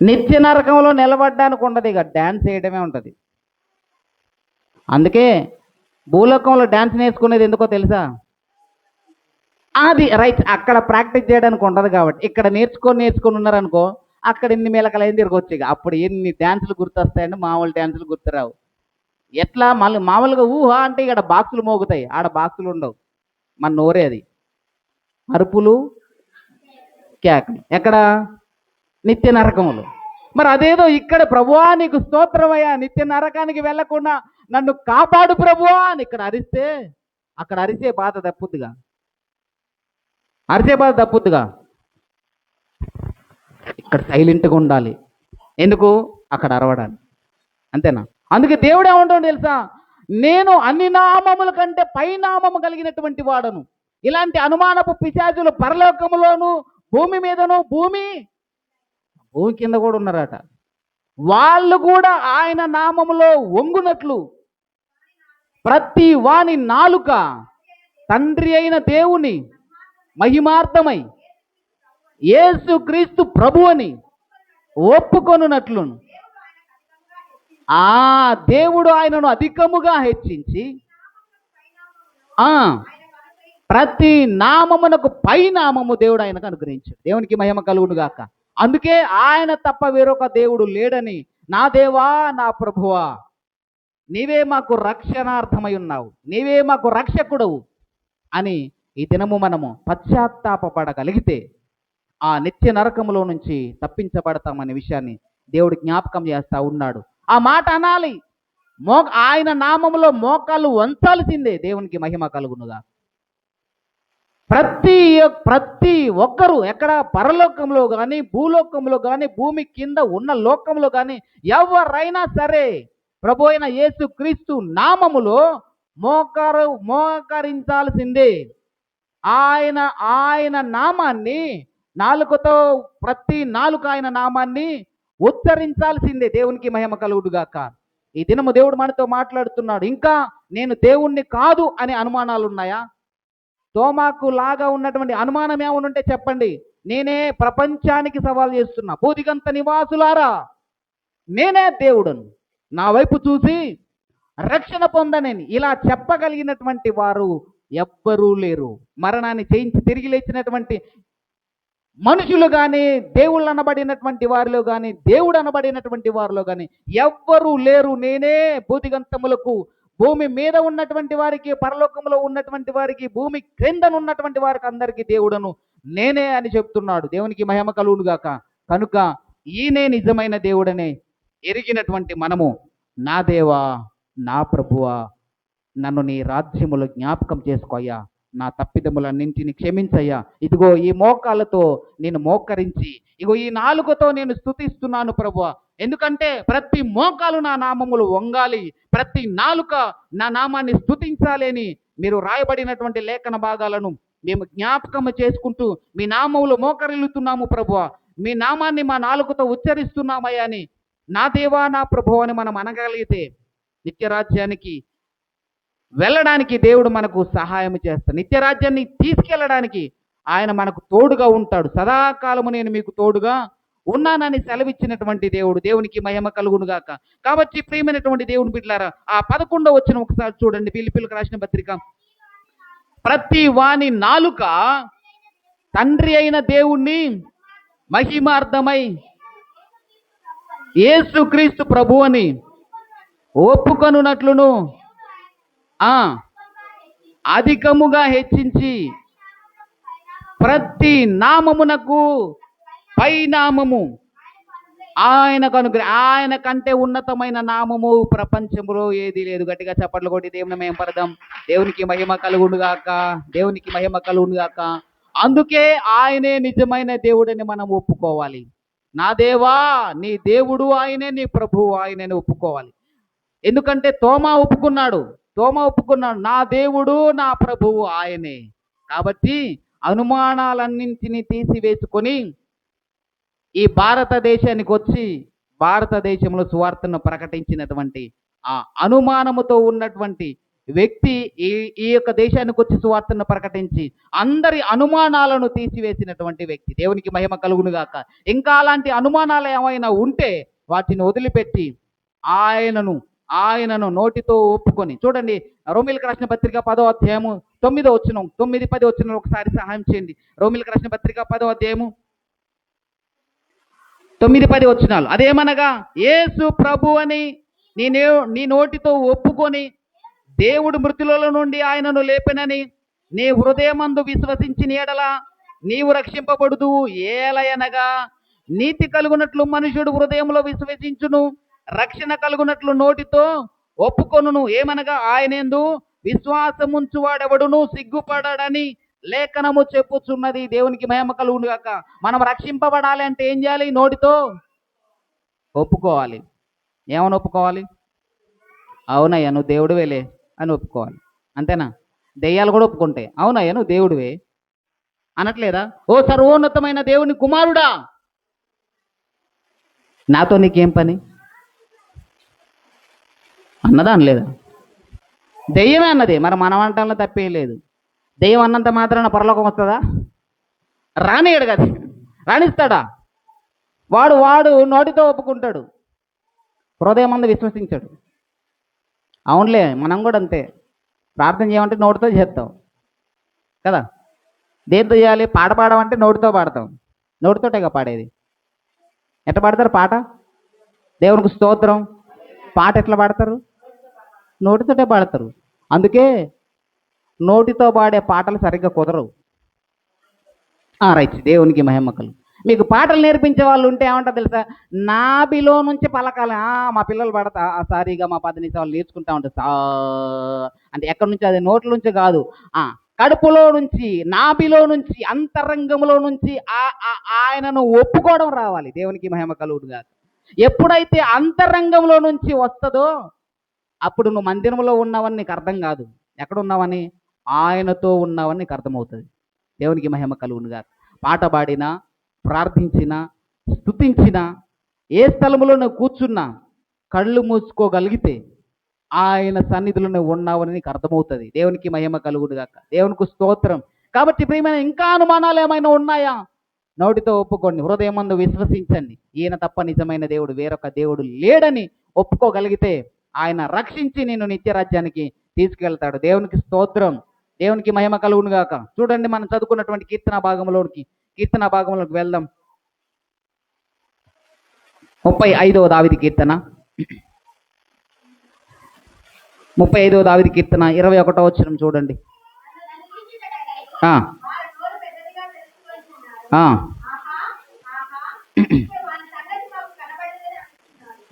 నిత్య నరకంలో నిలబడడానికి ఉండదు, ఇక డ్యాన్స్ వేయడమే ఉంటుంది. అందుకే భూలోకంలో డ్యాన్స్ నేర్చుకునేది ఎందుకో తెలుసా? అది రైట్, అక్కడ ప్రాక్టీస్ చేయడానికి ఉండదు కాబట్టి. ఇక్కడ నేర్చుకొని ఉన్నారనుకో, అక్కడ ఎన్ని మేలకలైన తిరగొచ్చు. ఇక అప్పుడు ఎన్ని డ్యాన్సులు గుర్తొస్తాయండి, మామూలు డ్యాన్సులు గుర్తురావు. ఎట్లా మళ్ళీ మామూలుగా అంటే ఇక్కడ బాక్సులు మోగుతాయి, ఆడ బాక్సులు ఉండవు. మన నోరే అది, అరుపులు కేకలు. ఎక్కడ? నిత్య నరకములు. మరి అదేదో ఇక్కడ, ప్రభువా నీకు స్తోత్రమయ్యా, నిత్య నరకానికి వెళ్లకుండా నన్ను కాపాడు ప్రభువా అని ఇక్కడ అరిస్తే, అక్కడ అరిసే బాధ తప్పుద్దుగా, ఇక్కడ సైలెంట్గా ఉండాలి. ఎందుకు? అక్కడ అరవడానికి. అంతేనా? అందుకే దేవుడు ఏమంటాడు తెలుసా? నేను అన్ని నామముల కంటే పైనామము కలిగినటువంటి వాడను. ఇలాంటి అనుమానపు పిశాచులు పరలోకములోను, భూమి మీదను, భూమి కింద కూడా ఉన్నారట. వాళ్ళు కూడా ఆయన నామములో వంగునట్లు ప్రతి వాని నాలుక తండ్రి అయిన దేవుని మహిమార్థమై యేసు క్రీస్తు ప్రభు అని ఒప్పుకొనున్నట్లు దేవుడు ఆయనను అధికముగా హెచ్చించి ప్రతి నామమునకు పైనామము దేవుడు ఆయనకు అనుగ్రహించాడు. దేవునికి మహిమ కలుగును గాక. అందుకే ఆయన తప్ప వేరొక దేవుడు లేడని, నా దేవా నా ప్రభువా నీవే మాకు రక్షణార్థమై ఉన్నావు, నీవే మాకు రక్షకుడవు అని ఈ దినము మనము పశ్చాత్తాపడగలిగితే ఆ నిత్య నరకములో నుంచి తప్పించబడతామనే విషయాన్ని దేవుడు జ్ఞాపకం చేస్తా ఉన్నాడు. ఆ మాట అనాలి. ఆయన నామములో మోకాళ్ళు వంచాల్సిందే. దేవునికి మహిమ కలుగునుగా. ప్రతి ఒక్కరూ ఎక్కడ, పరలోకంలో కానీ, భూలోకంలో కానీ, భూమి కింద ఉన్న లోకంలో కానీ ఎవరైనా సరే ప్రభు అయిన యేసు క్రీస్తు నామములో మోకరించాల్సిందే. ఆయన నామాన్ని నాలుకతో, ప్రతి నాలుక ఆయన నామాన్ని ఉచ్చరించాల్సిందే. దేవునికి మహిమ కలుగుడుగాక. ఈ దినము దేవుడు మనతో మాట్లాడుతున్నాడు. ఇంకా నేను దేవుణ్ణి కాదు అనే అనుమానాలు ఉన్నాయా? తోమాకు లాగా ఉన్నటువంటి అనుమానం ఏమనుంటే చెప్పండి. నేనే ప్రపంచానికి సవాల్ చేస్తున్నా, భూదిగంత నివాసులారా నేనే దేవుడను, నా వైపు చూసి రక్షణ పొందనేని ఇలా చెప్పగలిగినటువంటి వారు ఎవ్వరూ లేరు. మరణాన్ని జయించి తిరిగి లేచినటువంటి మనుషులు కానీ, దేవుళ్ళు అనబడినటువంటి వారిలో కానీ, దేవుడు అనబడినటువంటి వారిలో కానీ ఎవ్వరూ లేరు. నేనే భూదిగంతములకు, భూమి మీద ఉన్నటువంటి వారికి, పరలోకంలో ఉన్నటువంటి వారికి, భూమి క్రిందన ఉన్నటువంటి వారికి అందరికీ దేవుడను నేనే అని చెప్తున్నాడు. దేవునికి మహిమ కలుగును గాక. కనుక ఈయనే నిజమైన దేవుడనే ఎరిగినటువంటి మనము, నా దేవా, నా ప్రభువా, నన్ను నీ రాజ్యములో జ్ఞాపకం చేసుకోయ్యా, నా తప్పిదములన్నింటిని క్షమించయ్యా, ఇదిగో ఈ మోకాళ్ళతో నేను మోకరించి, ఇగో ఈ నాలుకతో నేను స్తుతిస్తున్నాను ప్రభువా. ఎందుకంటే ప్రతి మోకాలు నా నామములు వంగాలి, ప్రతి నాలుక నా నామాన్ని స్తుతించాలి అని మీరు రాయబడినటువంటి లేఖన భాగాలను మేము జ్ఞాపకం చేసుకుంటూ మీ నామములు మోకరిల్లుతున్నాము ప్రభువా, మీ నామాన్ని మా నాలుకతో ఉచ్చరిస్తున్నామయ్యా అని, నా దేవా నా ప్రభువా అని మనం అనగలిగితే నిత్యరాజ్యానికి వెళ్ళడానికి దేవుడు మనకు సహాయం చేస్తాడు. నిత్యరాజ్యాన్ని తీసుకెళ్ళడానికి ఆయన మనకు తోడుగా ఉంటాడు. సదాకాలము నేను మీకు తోడుగా ఉన్నానని సెలవిచ్చినటువంటి దేవుడు. దేవునికి మహిమ కలుగును గాక. కాబట్టి ప్రియమైనటువంటి దేవుని బిడ్డలారా, ఆ 11వ వచనం ఒకసారి చూడండి. ఫిలిప్పీయులకు రాసిన పత్రిక, ప్రతి వాని నాలుక తండ్రి అయిన దేవుణ్ణి మహిమార్థమై యేసుక్రీస్తు ప్రభు అని ఒప్పుకొనున్నట్లును అధికముగా హెచ్చించి ప్రతి నామమునకు పైనామము ఆయన కంటే ఉన్నతమైన నామము ప్రపంచంలో ఏది లేదు. గట్టిగా చప్పట్లు కొట్టి దేవుని మేము పడదాం. దేవునికి మహిమ కలుగును గాక. దేవునికి మహిమ కలుగును గాక. అందుకే ఆయనే నిజమైన దేవుడని మనం ఒప్పుకోవాలి. నా దేవా, నీ దేవుడు ఆయనే, నీ ప్రభువు ఆయనని ఒప్పుకోవాలి. ఎందుకంటే తోమా ఒప్పుకున్నాడు, నా దేవుడు నా ప్రభువు ఆయనే. కాబట్టి అనుమానాలన్నింటినీ తీసివేసుకొని ఈ భారతదేశానికి వచ్చి భారతదేశంలో సువార్తను ప్రకటించినటువంటి ఆ అనుమానముతో ఉన్నటువంటి వ్యక్తి ఈ యొక్క దేశానికి వచ్చి సువార్తను ప్రకటించి అందరి అనుమానాలను తీసివేసినటువంటి వ్యక్తి. దేవునికి మహిమ కలుగును గాక. ఇంకా అలాంటి అనుమానాలు ఏమైనా ఉంటే వాటిని వదిలిపెట్టి ఆయనను నోటితో ఒప్పుకొని, చూడండి రోమిలకు రాసిన పత్రిక 10వ అధ్యాయము 9వ వచనం, 9, 10 వచనం ఒకసారి సహాయం చేయండి. రోమిలకు రాసిన పత్రిక 10వ అధ్యాయము 9, 10 వచనాలు. అదేమనగా, యేసు ప్రభు అని నీ నోటితో ఒప్పుకొని దేవుడు మృతులలో నుండి ఆయనను లేపెనని నీ హృదయమందు విశ్వసించిన ఎడల నీవు రక్షింపబడుదు. ఏలయనగా నీతి కలుగునట్లు మనుషుడు హృదయంలో విశ్వసించును, రక్షణ కలుగునట్లు నోటితో ఒప్పుకొనును. ఏమనగా ఆయనందు విశ్వాసముంచువాడెవడును సిగ్గుపడని లేఖనము చెప్పుచున్నది. దేవునికి మహిమ కలుగును గాక. మనం రక్షింపబడాలి అంటే ఏం చేయాలి? నోటితో ఒప్పుకోవాలి. ఏమని ఒప్పుకోవాలి? అవునయ్యా నువ్వు దేవుడివేలే అని ఒప్పుకోవాలి. అంతేనా? దెయ్యాలు కూడా ఒప్పుకుంటే అవునయ్యా నువ్వు దేవుడివే అనట్లేదా? ఓ సర్వోన్నతమైన దేవుని కుమారుడా, నాతో నీకేం పని అన్నదా అనలేదా? దెయ్యమే అన్నది. మరి మనం అంటంలో తప్పేం లేదు. దెయ్యం అన్నంత మాత్రాన పరలోకం వస్తుందా? రానియడు కదా. రాణిస్తాడా? వాడు నోటితో ఒప్పుకుంటాడు, హృదయం అందు విశ్వసించాడు. అవునులే, మనం కూడా అంతే. ప్రార్థన చేయమంటే నోటితో చేస్తాం కదా. దేంతో చేయాలి? పాట పాడమంటే నోటితో పాడతాం. నోటితోటేగా పాడేది. ఎట్లా పాడతారు పాట? దేవునికి స్తోత్రం పాట ఎట్లా పాడతారు? నోటితోటే పాడతారు. అందుకే నోటితో పాడే పాటలు సరిగ్గా కుదరవు. రైట్. దేవునికి మహిమకలు. మీకు పాటలు నేర్పించే వాళ్ళు ఉంటే ఏమంటారు తెలుసా? నాభిలో నుంచి పలకాలి. మా పిల్లలు పడతా సారీగా మా 10 నిమిషాలు నేర్చుకుంటా ఉంటారు. అంటే ఎక్కడి నుంచి? అది నోట్ల నుంచి కాదు, కడుపులో నుంచి, నాభిలో నుంచి, అంతరంగంలో నుంచి ఆయనను ఒప్పుకోవడం రావాలి. దేవునికి మహిమ కలుగుడుగా. ఎప్పుడైతే అంతరంగంలో నుంచి వస్తుందో అప్పుడు నువ్వు మందిరంలో ఉన్నావని నీకు అర్థం కాదు, ఎక్కడ ఉన్నావని? ఆయనతో ఉన్నావని నీకు అర్థమవుతుంది. దేవునికి మహిమ కలుగునుగా. పాట పాడినా, ప్రార్థించినా, స్తుతించినా, ఏ స్థలంలో నువ్వు కూర్చున్నా కళ్ళు మూసుకోగలిగితే ఆయన సన్నిధిలో నువ్వు ఉన్నావని నీకు అర్థమవుతుంది. దేవునికి మహిమ కలుగునుగాక. దేవునికి స్తోత్రం. కాబట్టి ప్రియమైన ఇంకా అనుమానాలు ఏమైనా ఉన్నాయా? నోటితో ఒప్పుకోండి, హృదయమందు విశ్వసించండి. ఈయన తప్ప నిజమైన దేవుడు వేరొక దేవుడు లేడని ఒప్పుకోగలిగితే ఆయన రక్షించి నేను నిత్యరాజ్యానికి తీసుకెళ్తాడు. దేవునికి స్తోత్రం. దేవునికి మహిమ కలుగును గాక. చూడండి, మనం చదువుకున్నటువంటి కీర్తన భాగంలోకి వెళ్దాం. 35వ దావీదు కీర్తన, 35వ దావీదు కీర్తన 21వ వచనం చూడండి. ఆ ఆ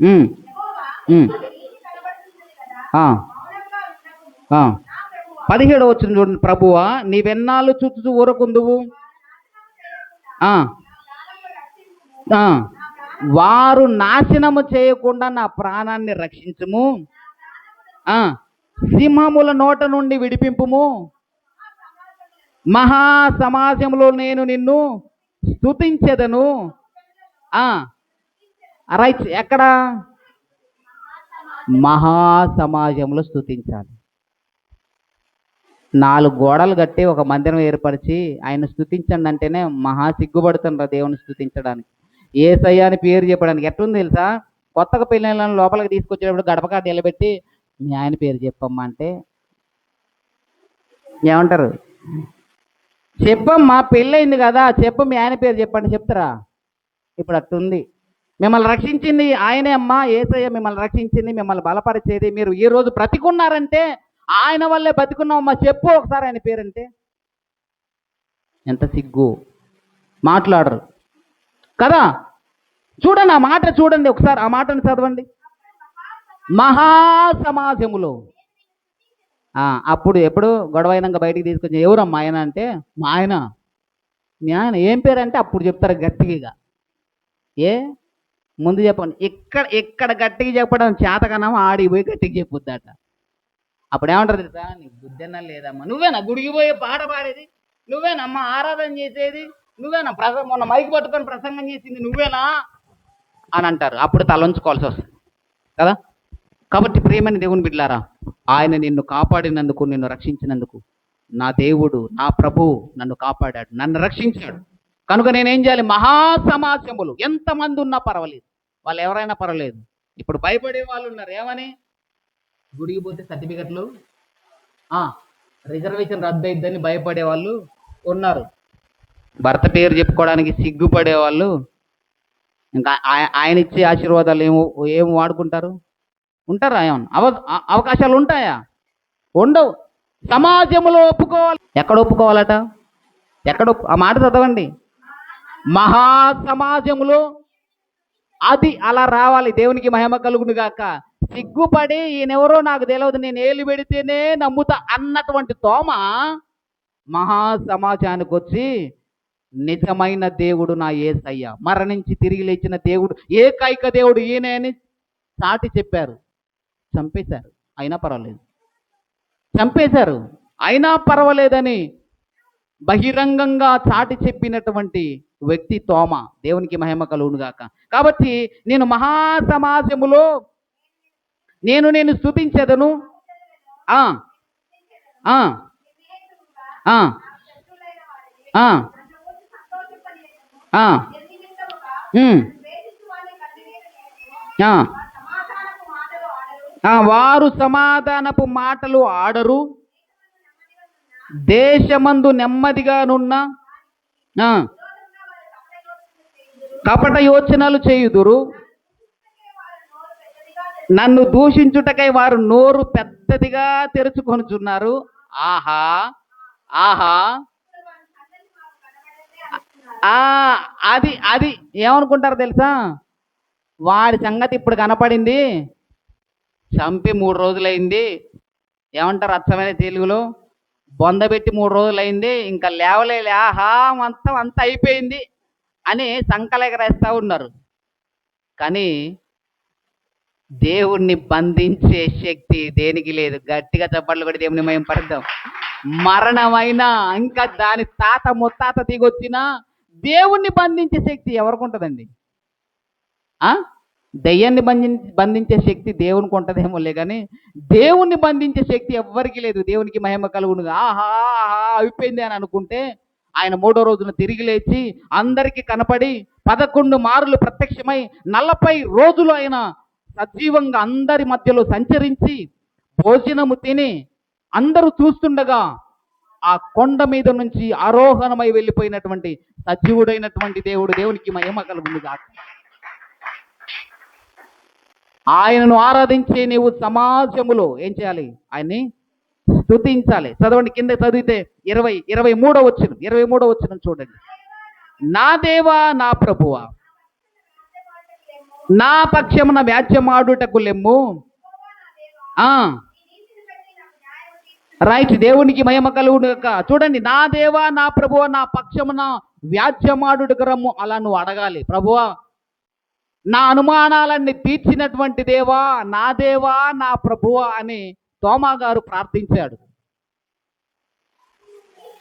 ఉమ్, ఉమ్, ఆ, ఆ. 17వ వచనం చూడండి. ప్రభువా నీవెన్నాళ్ళు చుట్టూ ఊరకుందువు, ఆ, ఆ, వారు నాశనము చేయకుండా నా ప్రాణాన్ని రక్షించుము, ఆ, సింహముల నోట నుండి విడిపింపుము, మహా సమాజంలో నేను నిన్ను స్తుతించెదను. రైట్, ఎక్కడ? మహాసమాజంలో స్తుతించాలి. 4 గోడలు కట్టి ఒక మందిరం ఏర్పరిచి ఆయన స్తుతించండి అంటేనే మహా సిగ్గుపడుతున్నారు దేవుని స్తుతించడానికి. యేసయ్య అని పేరు చెప్పడానికి. ఎట్లుంది తెలుసా? కొత్తగా పెళ్ళిళ్ళని లోపలికి తీసుకొచ్చేటప్పుడు గడపకాడ నిలబెట్టి మీ ఆయన పేరు చెప్పమ్మా అంటే ఏమంటారు? చెప్పమ్మా, పెళ్ళయింది కదా, చెప్పు మీ ఆయన పేరు చెప్పండి, చెప్తారా? ఇప్పుడు అట్టుంది. మిమ్మల్ని రక్షించింది ఆయనే అమ్మా, యేసయ్య మిమ్మల్ని రక్షించింది, మిమ్మల్ని బలపరిచేది. మీరు ఈ రోజు బ్రతికున్నారంటే ఆయన వల్లే బతికున్నామమ్మా, చెప్పు ఒకసారి ఆయన పేరంటే ఎంత సిగ్గు. మాట్లాడరు కదా. చూడండి ఆ మాట, చూడండి ఒకసారి ఆ మాటను చదవండి. మహాసమాజములో. అప్పుడు ఎప్పుడు గొడవైనాక బయటికి తీసుకొచ్చి ఎవరమ్మా ఆయన అంటే మా ఆయన. మీ ఆయన ఏం పేరు అంటే అప్పుడు చెప్తారు గట్టిగా. ఏ ముందు చెప్పండి. ఇక్కడ గట్టిగా చెప్పడం చేతకనం, ఆడికి పోయి గట్టిగా చెప్పుద్దట. అప్పుడు ఏమంటారు తెలుసా? నీకు బుద్ధన్నా లేదమ్మా, నువ్వేనా గుడికి పోయి పాట పాడేది, నువ్వేనమ్మా ఆరాధన చేసేది, నువ్వేనా మొన్న మైకి పట్టుకొని ప్రసంగం చేసింది నువ్వేనా అని అంటారు. అప్పుడు తలంచుకోవాల్సి వస్తుంది కదా. కాబట్టి ప్రియమైన దేవుని బిడ్డలారా, ఆయన నిన్ను కాపాడినందుకు, నిన్ను రక్షించినందుకు, నా దేవుడు నా ప్రభువు నన్ను కాపాడాడు, నన్ను రక్షించాడు. కనుక నేనేం చేయాలి? మహాసమాజములు ఎంతమంది ఉన్నా పర్వాలేదు, వాళ్ళు ఎవరైనా పర్వాలేదు. ఇప్పుడు భయపడే వాళ్ళు ఉన్నారు. ఏమని? గుడికి పోతే సర్టిఫికెట్లు, రిజర్వేషన్ రద్దు అయిద్దని భయపడే వాళ్ళు ఉన్నారు. భర్త పేరు చెప్పుకోవడానికి సిగ్గుపడే వాళ్ళు, ఇంకా ఆయన ఇచ్చే ఆశీర్వాదాలు ఏం వాడుకుంటారు? ఉంటారా? ఏమన్నా అవకాశాలు ఉంటాయా? ఉండవు. సమాజంలో ఒప్పుకోవాలి. ఎక్కడ ఒప్పుకోవాలట? ఆ మాట చదవండి. మహాసమాజంలో అది అలా రావాలి. దేవునికి మహిమ కలుగును గాక. సిగ్గుపడి ఈయనెవరో నాకు తెలియదు, నేను ఏలు పెడితేనే నమ్ముతా అన్నటువంటి తోమ మహాసమాజానికి వచ్చి నిజమైన దేవుడు నా యేసయ్య, మరణించి తిరిగి లేచిన దేవుడు, ఏకైక దేవుడు ఈయనే అని చాటి చెప్పారు. చంపేశారు అయినా పర్వాలేదు, చంపేశారు అయినా పర్వాలేదని బహిరంగంగా చాటి చెప్పినటువంటి వ్యక్తి తోమ. దేవునికి మహిమ కలుగును గాక. కాబట్టి నేను మహాసమాజములో నేను స్తుతించెదను, ఆ ఆ ఆ వారు సమాధానపు మాటలు ఆడరు, దేశమందు నెమ్మదిగానున్న కపట యోచనలు చేయుదురు, నన్ను దూషించుటకై వారు నోరు పెద్దదిగా తెరుచుకొనుచున్నారు. ఆహా ఆహా. అది ఏమనుకుంటారు తెలుసా? వాడి సంగతి ఇప్పుడు కనపడింది, చంపి 3 రోజులైంది. ఏమంటారు అచ్చమైన తెలుగులో? బొందబెట్టి 3 రోజులైంది, ఇంకా లేవలేదు, ఆహా అంతా అయిపోయింది అని సంకలెగరేస్తూ ఉన్నారు. కానీ దేవుణ్ణి బంధించే శక్తి దేనికి లేదు. గట్టిగా చప్పట్లు కూడా దేవుని మేము పడదాం. మరణమైనా ఇంకా దాని తాత ముత్తాత దిగొచ్చినా దేవుణ్ణి బంధించే శక్తి ఎవరికి ఉంటుందండి? దయ్యాన్ని బంధించే శక్తి దేవునికి ఉంటుందేమోలే, కానీ దేవుణ్ణి బంధించే శక్తి ఎవ్వరికి లేదు. దేవునికి మహిమ కలుగును. ఆహా అయిపోయింది అని అనుకుంటే ఆయన 3వ రోజున తిరిగి లేచి అందరికీ కనపడి 11 మారులు ప్రత్యక్షమై 40 రోజులు ఆయన సజీవంగా అందరి మధ్యలో సంచరించి భోజనము తిని అందరూ చూస్తుండగా ఆ కొండ మీద నుంచి ఆరోహణమై వెళ్ళిపోయినటువంటి సజీవుడైనటువంటి దేవుడు, దేవునికి మహిమ కలుగును గాక. ఆయనను ఆరాధించే నీవు సమాజములో ఏం చేయాలి? ఆయన్ని స్తుతించాలి. చదవండి, కింద చదివితే 23వ వచనం చూడండి. నా దేవా నా ప్రభువా, నా పక్షమున వ్యాజ్యమాడుటకు లెమ్ము. రైట్, దేవునికి మహిమ కలుగును గాక. చూడండి, నా దేవా నా ప్రభువా, నా పక్షమున వ్యాజ్యమాడుటకు రమ్ము. అలా నువ్వు అడగాలి. ప్రభువా, నా అనుమానాలన్నీ తీర్చినటువంటి దేవా, నా దేవా నా ప్రభువా అని తోమా గారు ప్రార్థించాడు.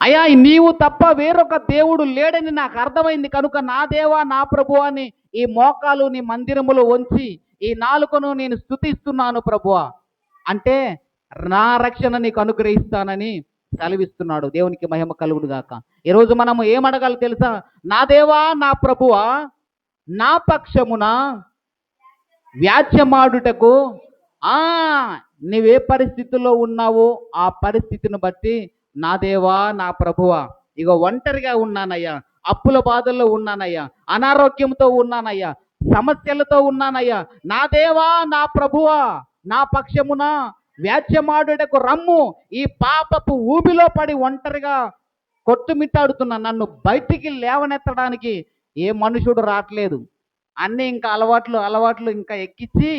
అయ్యా, నీవు తప్ప వేరొక దేవుడు లేడని నాకు అర్థమైంది కనుక నా దేవా నా ప్రభువా అని ఈ మోకాలు నీ మందిరములో ఉంచి ఈ నాలుకను నేను స్తుతిస్తున్నాను ప్రభువా అంటే నా రక్షణ నీకు అనుగ్రహిస్తానని సెలవిస్తున్నాడు. దేవునికి మహిమ కలుగును గాక. ఈరోజు మనము ఏమడగాలి తెలుసా? నా దేవా నా ప్రభువా, నా పక్షమున వ్యాజ్యమాడుటకు నీవే పరిస్థితుల్లో ఉన్నావో ఆ పరిస్థితిని బట్టి నా దేవా నా ప్రభువా, ఇగో ఒంటరిగా ఉన్నానయ్యా, అప్పుల బాధల్లో ఉన్నానయ్యా, అనారోగ్యంతో ఉన్నానయ్యా, సమస్యలతో ఉన్నానయ్యా, నా దేవా నా ప్రభువా, నా పక్షమున వ్యాజ్యమాడుటకు రమ్ము. ఈ పాపపు ఊబిలో పడి ఒంటరిగా కొట్టుమిట్టాడుతున్నా, నన్ను బయటికి లేవనెత్తడానికి ఏ మనుషుడు రావట్లేదు. అన్నీ ఇంకా అలవాట్లు ఇంకా ఎక్కించి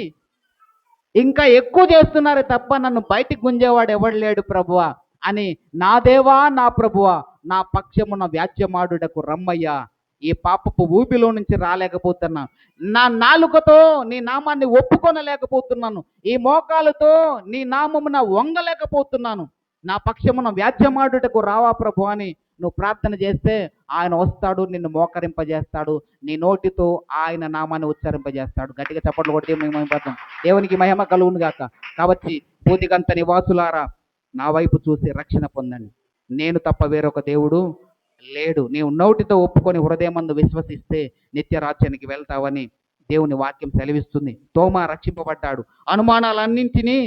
ఇంకా ఎక్కువ చేస్తున్నారు తప్ప నన్ను బయటికి గుంజేవాడు ఎవడు లేడు ప్రభువా అని నా దేవా నా ప్రభువా, నా పక్షమున వ్యాజ్యమాడుటకు రమ్మయ్యా. ఈ పాపపు ఊపిలో నుంచి రాలేకపోతున్నా, నా నాలుకతో నీ నామాన్ని ఒప్పుకొనలేకపోతున్నాను, ఈ మోకాలతో నీ నామమున వంగలేకపోతున్నాను, నా పక్షమున వ్యాజ్యమాడుటకు రావా ప్రభు అని నువ్వు ప్రార్థన చేస్తే ఆయన వస్తాడు, నిన్ను మోకరింపజేస్తాడు, నీ నోటితో ఆయన నామాన్ని ఉచ్చరింపజేస్తాడు. గట్టిగా చప్పట్లు కొట్టి మేము దేవునికి మహిమ కలుగును గాక. కాబట్టి భూదిగంత నివాసులారా, నా వైపు చూసి రక్షణ పొందండి. నేను తప్ప వేరొక దేవుడు లేడు. నీవు నోటితో ఒప్పుకొని హృదయమందు విశ్వసిస్తే నిత్య రాజ్యానికి వెళ్తావని దేవుని వాక్యం సెలవిస్తుంది. తోమా రక్షింపబడ్డాడు, అనుమానాలన్నింటినీ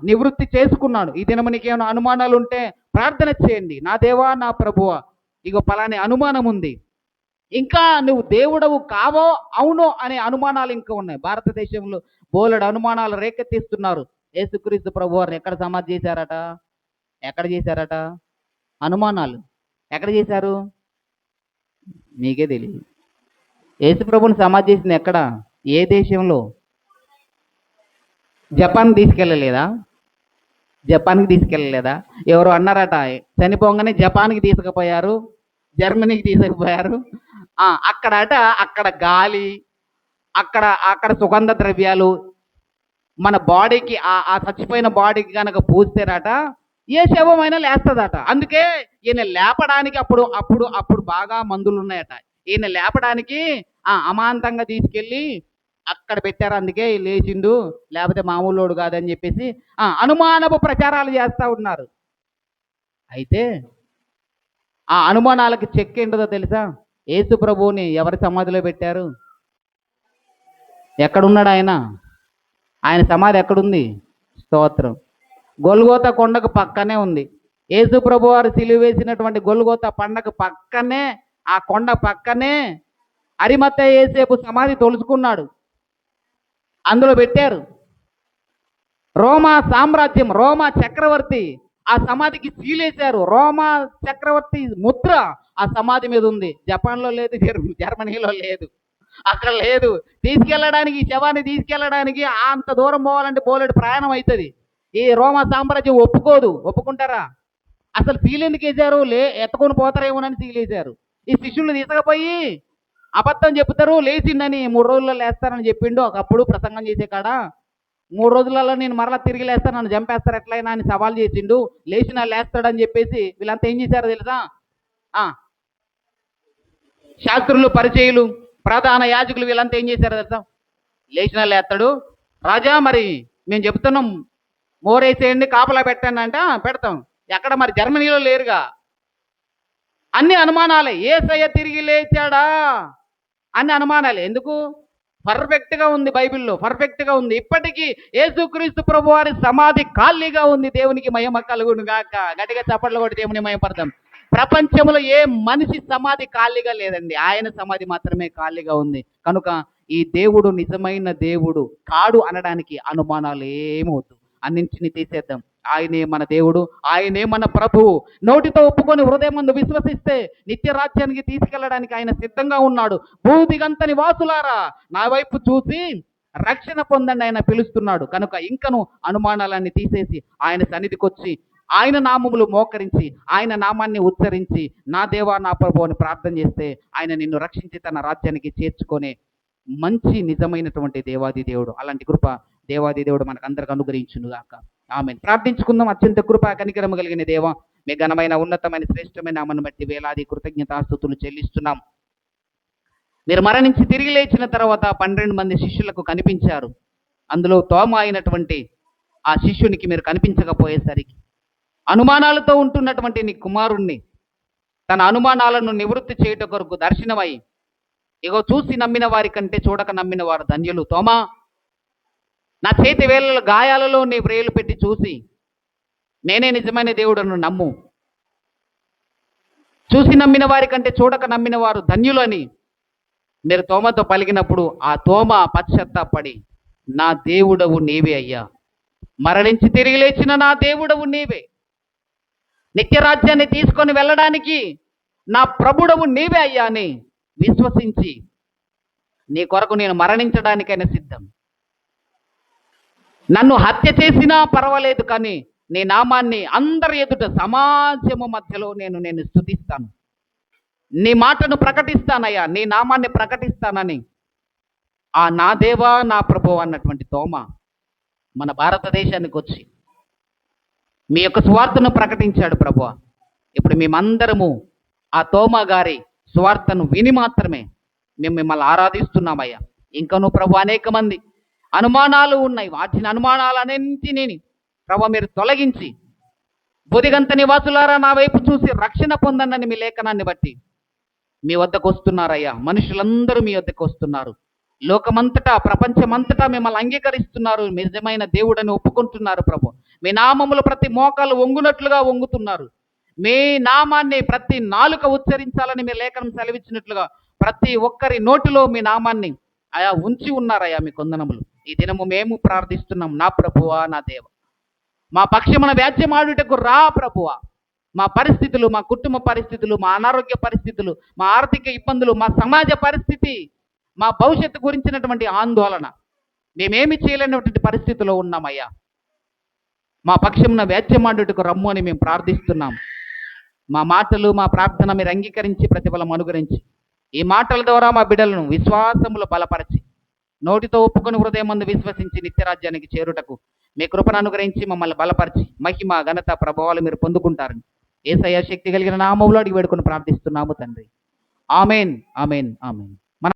నివృత్తి చేసుకున్నాడు. ఈ దినము నీకేమైనా అనుమానాలు ఉంటే ప్రార్థన చేయండి. నా దేవా నా ప్రభువా, ఇగో పలాని అనుమానం ఉంది, ఇంకా నువ్వు దేవుడవు కావో అవునో అనే అనుమానాలు ఇంకా ఉన్నాయి. భారతదేశంలో బోలెడు అనుమానాలు రేకెత్తిస్తున్నారు. యేసుక్రీస్తు ప్రభువారిని ఎక్కడ సమాధి చేశారట? ఎక్కడ చేశారట? అనుమానాలు ఎక్కడ చేశారు? మీకే తెలియదు. యేసు ప్రభుని సమాధి చేసింది ఎక్కడ? ఏ దేశంలో? జపాన్ తీసుకెళ్ళలేదా? జపాన్కి తీసుకెళ్ళలేదా? ఎవరు అన్నారట చనిపోగానే జపాన్కి తీసుకుపోయారు, జర్మనీకి తీసుకుపోయారు. అక్కడ గాలి, అక్కడ సుగంధ ద్రవ్యాలు మన బాడీకి ఆ చచ్చిపోయిన బాడీకి కనుక పూస్తేరట ఏ శవమైనా లేస్తుందట. అందుకే ఈయన లేపడానికి అప్పుడు బాగా మందులు ఉన్నాయట. ఈయన లేపడానికి అమాంతంగా తీసుకెళ్ళి అక్కడ పెట్టారు. అందుకే లేచిండు, లేకపోతే మామూలోడు కాదని చెప్పేసి అనుమానపు ప్రచారాలు చేస్తూ ఉన్నారు. అయితే ఆ అనుమానాలకి చెక్ ఏంటో తెలుసా? యేసు ప్రభువుని ఎవరి సమాధిలో పెట్టారు? ఎక్కడున్నాడు ఆయన? ఆయన సమాధి ఎక్కడుంది? స్తోత్రం. గొల్గోత కొండకు పక్కనే ఉంది. యేసు ప్రభు వారు సిలువ వేసినటువంటి గొల్గోత పండగ పక్కనే, ఆ కొండ పక్కనే అరిమత్తయి యేసేపు సమాధి తొలుచుకున్నాడు, అందులో పెట్టారు. రోమా సామ్రాజ్యం, రోమా చక్రవర్తి ఆ సమాధికి సీలేశారు. రోమా చక్రవర్తి ముద్ర ఆ సమాధి మీద ఉంది. జపాన్లో లేదు, జర్మనీలో లేదు, అక్కడ లేదు. తీసుకెళ్ళడానికి, శవాన్ని తీసుకెళ్ళడానికి అంత దూరం పోవాలంటే బోలెడు ప్రయాణం అవుతుంది. ఈ రోమా సామ్రాజ్యం ఒప్పుకోదు. ఒప్పుకుంటారా? అసలు సీల్ ఎందుకు వేశారు? ఎత్తుకొని పోతారేమోనని సీల్ వేశారు. ఈ శిష్యులు తీసుకుపోయి అబద్ధం చెప్తారు, లేచిండని 3 రోజుల్లో లేస్తానని చెప్పిండు. ఒకప్పుడు ప్రసంగం చేసే కాడ 3 రోజులలో నేను మరలా తిరిగి లేస్తాను, నన్ను చంపేస్తారు ఎట్లయినా అని సవాల్ చేసిండు. లేచిన లేస్తాడని చెప్పేసి వీళ్ళంతా ఏం చేశారో తెలుసా? శాస్త్రులు, పరిచయులు, ప్రధాన యాజకులు వీళ్ళంతా ఏం చేశారో తెలుసా? లేచిన లేస్తాడు రాజా, మరి మేము చెప్తున్నాం మోరేసేయండి, కాపలా పెట్టండి అంటే పెడతాం. ఎక్కడ? మరి జర్మనీలో లేరుగా. అన్ని అనుమానాలే. యేసయ్య తిరిగి లేచాడా అన్ని అనుమానాలే. ఎందుకు? పర్ఫెక్ట్ గా ఉంది, బైబిల్లో పర్ఫెక్ట్ గా ఉంది. ఇప్పటికీ యేసుక్రీస్తు ప్రభు వారి సమాధి ఖాళీగా ఉంది. దేవునికి మహిమ కలుగును గాక. గట్టిగా చప్పట్లు కొట్టి దేవుని మహిమపడదాం. ప్రపంచంలో ఏ మనిషి సమాధి ఖాళీగా లేదండి, ఆయన సమాధి మాత్రమే ఖాళీగా ఉంది. కనుక ఈ దేవుడు నిజమైన దేవుడు కాడు అనడానికి అనుమానాలు ఏమవుతు. అన్నింటిని తీసేద్దాం. ఆయనే మన దేవుడు, ఆయనే మన ప్రభువు. నోటితో ఒప్పుకొని హృదయమందు విశ్వసిస్తే నిత్య రాజ్యానికి తీసుకెళ్ళడానికి ఆయన సిద్ధంగా ఉన్నాడు. భూదిగంత నివాసులారా నా వైపు చూసి రక్షణ పొందండి ఆయన పిలుస్తున్నాడు. కనుక ఇంకను అనుమానాలన్నీ తీసేసి ఆయన సన్నిధికి వచ్చి ఆయన నామములు మోకరించి ఆయన నామాన్ని ఉచ్చరించి నా దేవా నా ప్రభు అని ప్రార్థన చేస్తే ఆయన నిన్ను రక్షించి తన రాజ్యానికి చేర్చుకొని మంచి నిజమైనటువంటి దేవాది దేవుడు. అలాంటి కృప దేవాది దేవుడు మనకు అందరికి అనుగ్రహించును గాక. ఆమేన్. ప్రార్థించుకుందాం. అత్యంత కృప కనికరము కలిగిన దేవ, మీ ఘనమైన ఉన్నతమైన శ్రేష్టమైన నామను బట్టి వేలాది కృతజ్ఞతాస్తుతులు చెల్లిస్తున్నాం. మీరు మరణించి తిరిగి లేచిన తర్వాత 12 మంది శిష్యులకు కనిపించారు. అందులో తోమ అయినటువంటి ఆ శిష్యునికి మీరు కనిపించకపోయేసరికి అనుమానాలతో ఉంటున్నటువంటి నీ కుమారుణ్ణి తన అనుమానాలను నివృత్తి చేయుట కొరకు దర్శనమై, ఇగో చూసి నమ్మిన వారి కంటే చూడక నమ్మిన వారు ధన్యులు. తోమా, నా చేతి వేళ్ళ గాయాలలో నీ వ్రేలు పెట్టి చూసి నేనే నిజమైన దేవుడను నమ్ము. చూసి నమ్మిన వారి కంటే చూడక నమ్మిన వారు ధన్యులు అని మీరు తోమతో పలికినప్పుడు ఆ తోమ పశ్చాత్తాపడి నా దేవుడవు నీవే అయ్యా, మరణించి తిరిగి లేచిన నా దేవుడవు నీవే, నిత్యరాజ్యాన్ని తీసుకొని వెళ్ళడానికి నా ప్రభుడవు నీవే అయ్యా అని విశ్వసించి నీ కొరకు నేను మరణించడానికైనా సిద్ధం, నన్ను హత్య చేసినా పర్వాలేదు, కానీ నీ నామాన్ని అందరి ఎదుట సమాజము మధ్యలో నేను స్తుతిస్తాను, నీ మాటను ప్రకటిస్తానయ్యా, నీ నామాన్ని ప్రకటిస్తానని ఆ నా దేవా నా ప్రభు అన్నటువంటి తోమ మన భారతదేశానికి వచ్చి మీ యొక్క సువార్తను ప్రకటించాడు. ప్రభు, ఇప్పుడు మేమందరము ఆ తోమ గారి సువార్తను విని మాత్రమే మేము మిమ్మల్ని ఆరాధిస్తున్నామయ్యా. ఇంకనూ ప్రభు అనేక మంది అనుమానాలు ఉన్నాయి. వాటిని అనుమానాలన్నింటినీ ప్రభు మీరు తొలగించి బుదిగంత నివాసులారా నా వైపు చూసి రక్షణ పొందండి మీ లేఖనాన్ని బట్టి మీ వద్దకు వస్తున్నారయ్యా. మనుషులందరూ మీ వద్దకు వస్తున్నారు. లోకమంతటా ప్రపంచమంతటా మిమ్మల్ని అంగీకరిస్తున్నారు, నిజమైన దేవుడని ఒప్పుకుంటున్నారు. ప్రభు, మీ నామములు ప్రతి మోకాలు వంగునట్లుగా వంగుతున్నారు. మీ నామాన్ని ప్రతి నాలుక ఉచ్చరించాలని మీ లేఖనం సెలవిచ్చినట్లుగా ప్రతి ఒక్కరి నోటిలో మీ నామాన్ని అయా ఉంచి ఉన్నారయ్యా. మీ కొందనములు ఈ దినము మేము ప్రార్థిస్తున్నాం. నా ప్రభువా నా దేవ, మా పక్షమున వ్యాజ్యమాడుటకు రా ప్రభువా. మా పరిస్థితులు, మా కుటుంబ పరిస్థితులు, మా అనారోగ్య పరిస్థితులు, మా ఆర్థిక ఇబ్బందులు, మా సమాజ పరిస్థితి, మా భవిష్యత్తు గురించినటువంటి ఆందోళన, మేమేమి చేయలేనటువంటి పరిస్థితిలో ఉన్నామయ్యా. మా పక్షమున వ్యాజ్యమాడుటకు రమ్ము అని మేము ప్రార్థిస్తున్నాం. మా మాటలు మా ప్రార్థన మీరు అంగీకరించి ప్రతిఫలం అనుగ్రహించి ఈ మాటల ద్వారా మా బిడ్డలను విశ్వాసములో బలపరచి నోటితో ఒప్పుకొని హృదయమందు విశ్వసించి నిత్యరాజ్యానికి చేరుటకు మీ కృపను అనుగ్రహించి మమ్మల్ని బలపరిచి మహిమ ఘనత ప్రభావాలు మీరు పొందుకుంటారని యేసయ్య శక్తి కలిగిన నామములో అడిగి వేడుకొని ప్రార్థిస్తున్నాము తండ్రి. Amen, amen, amen.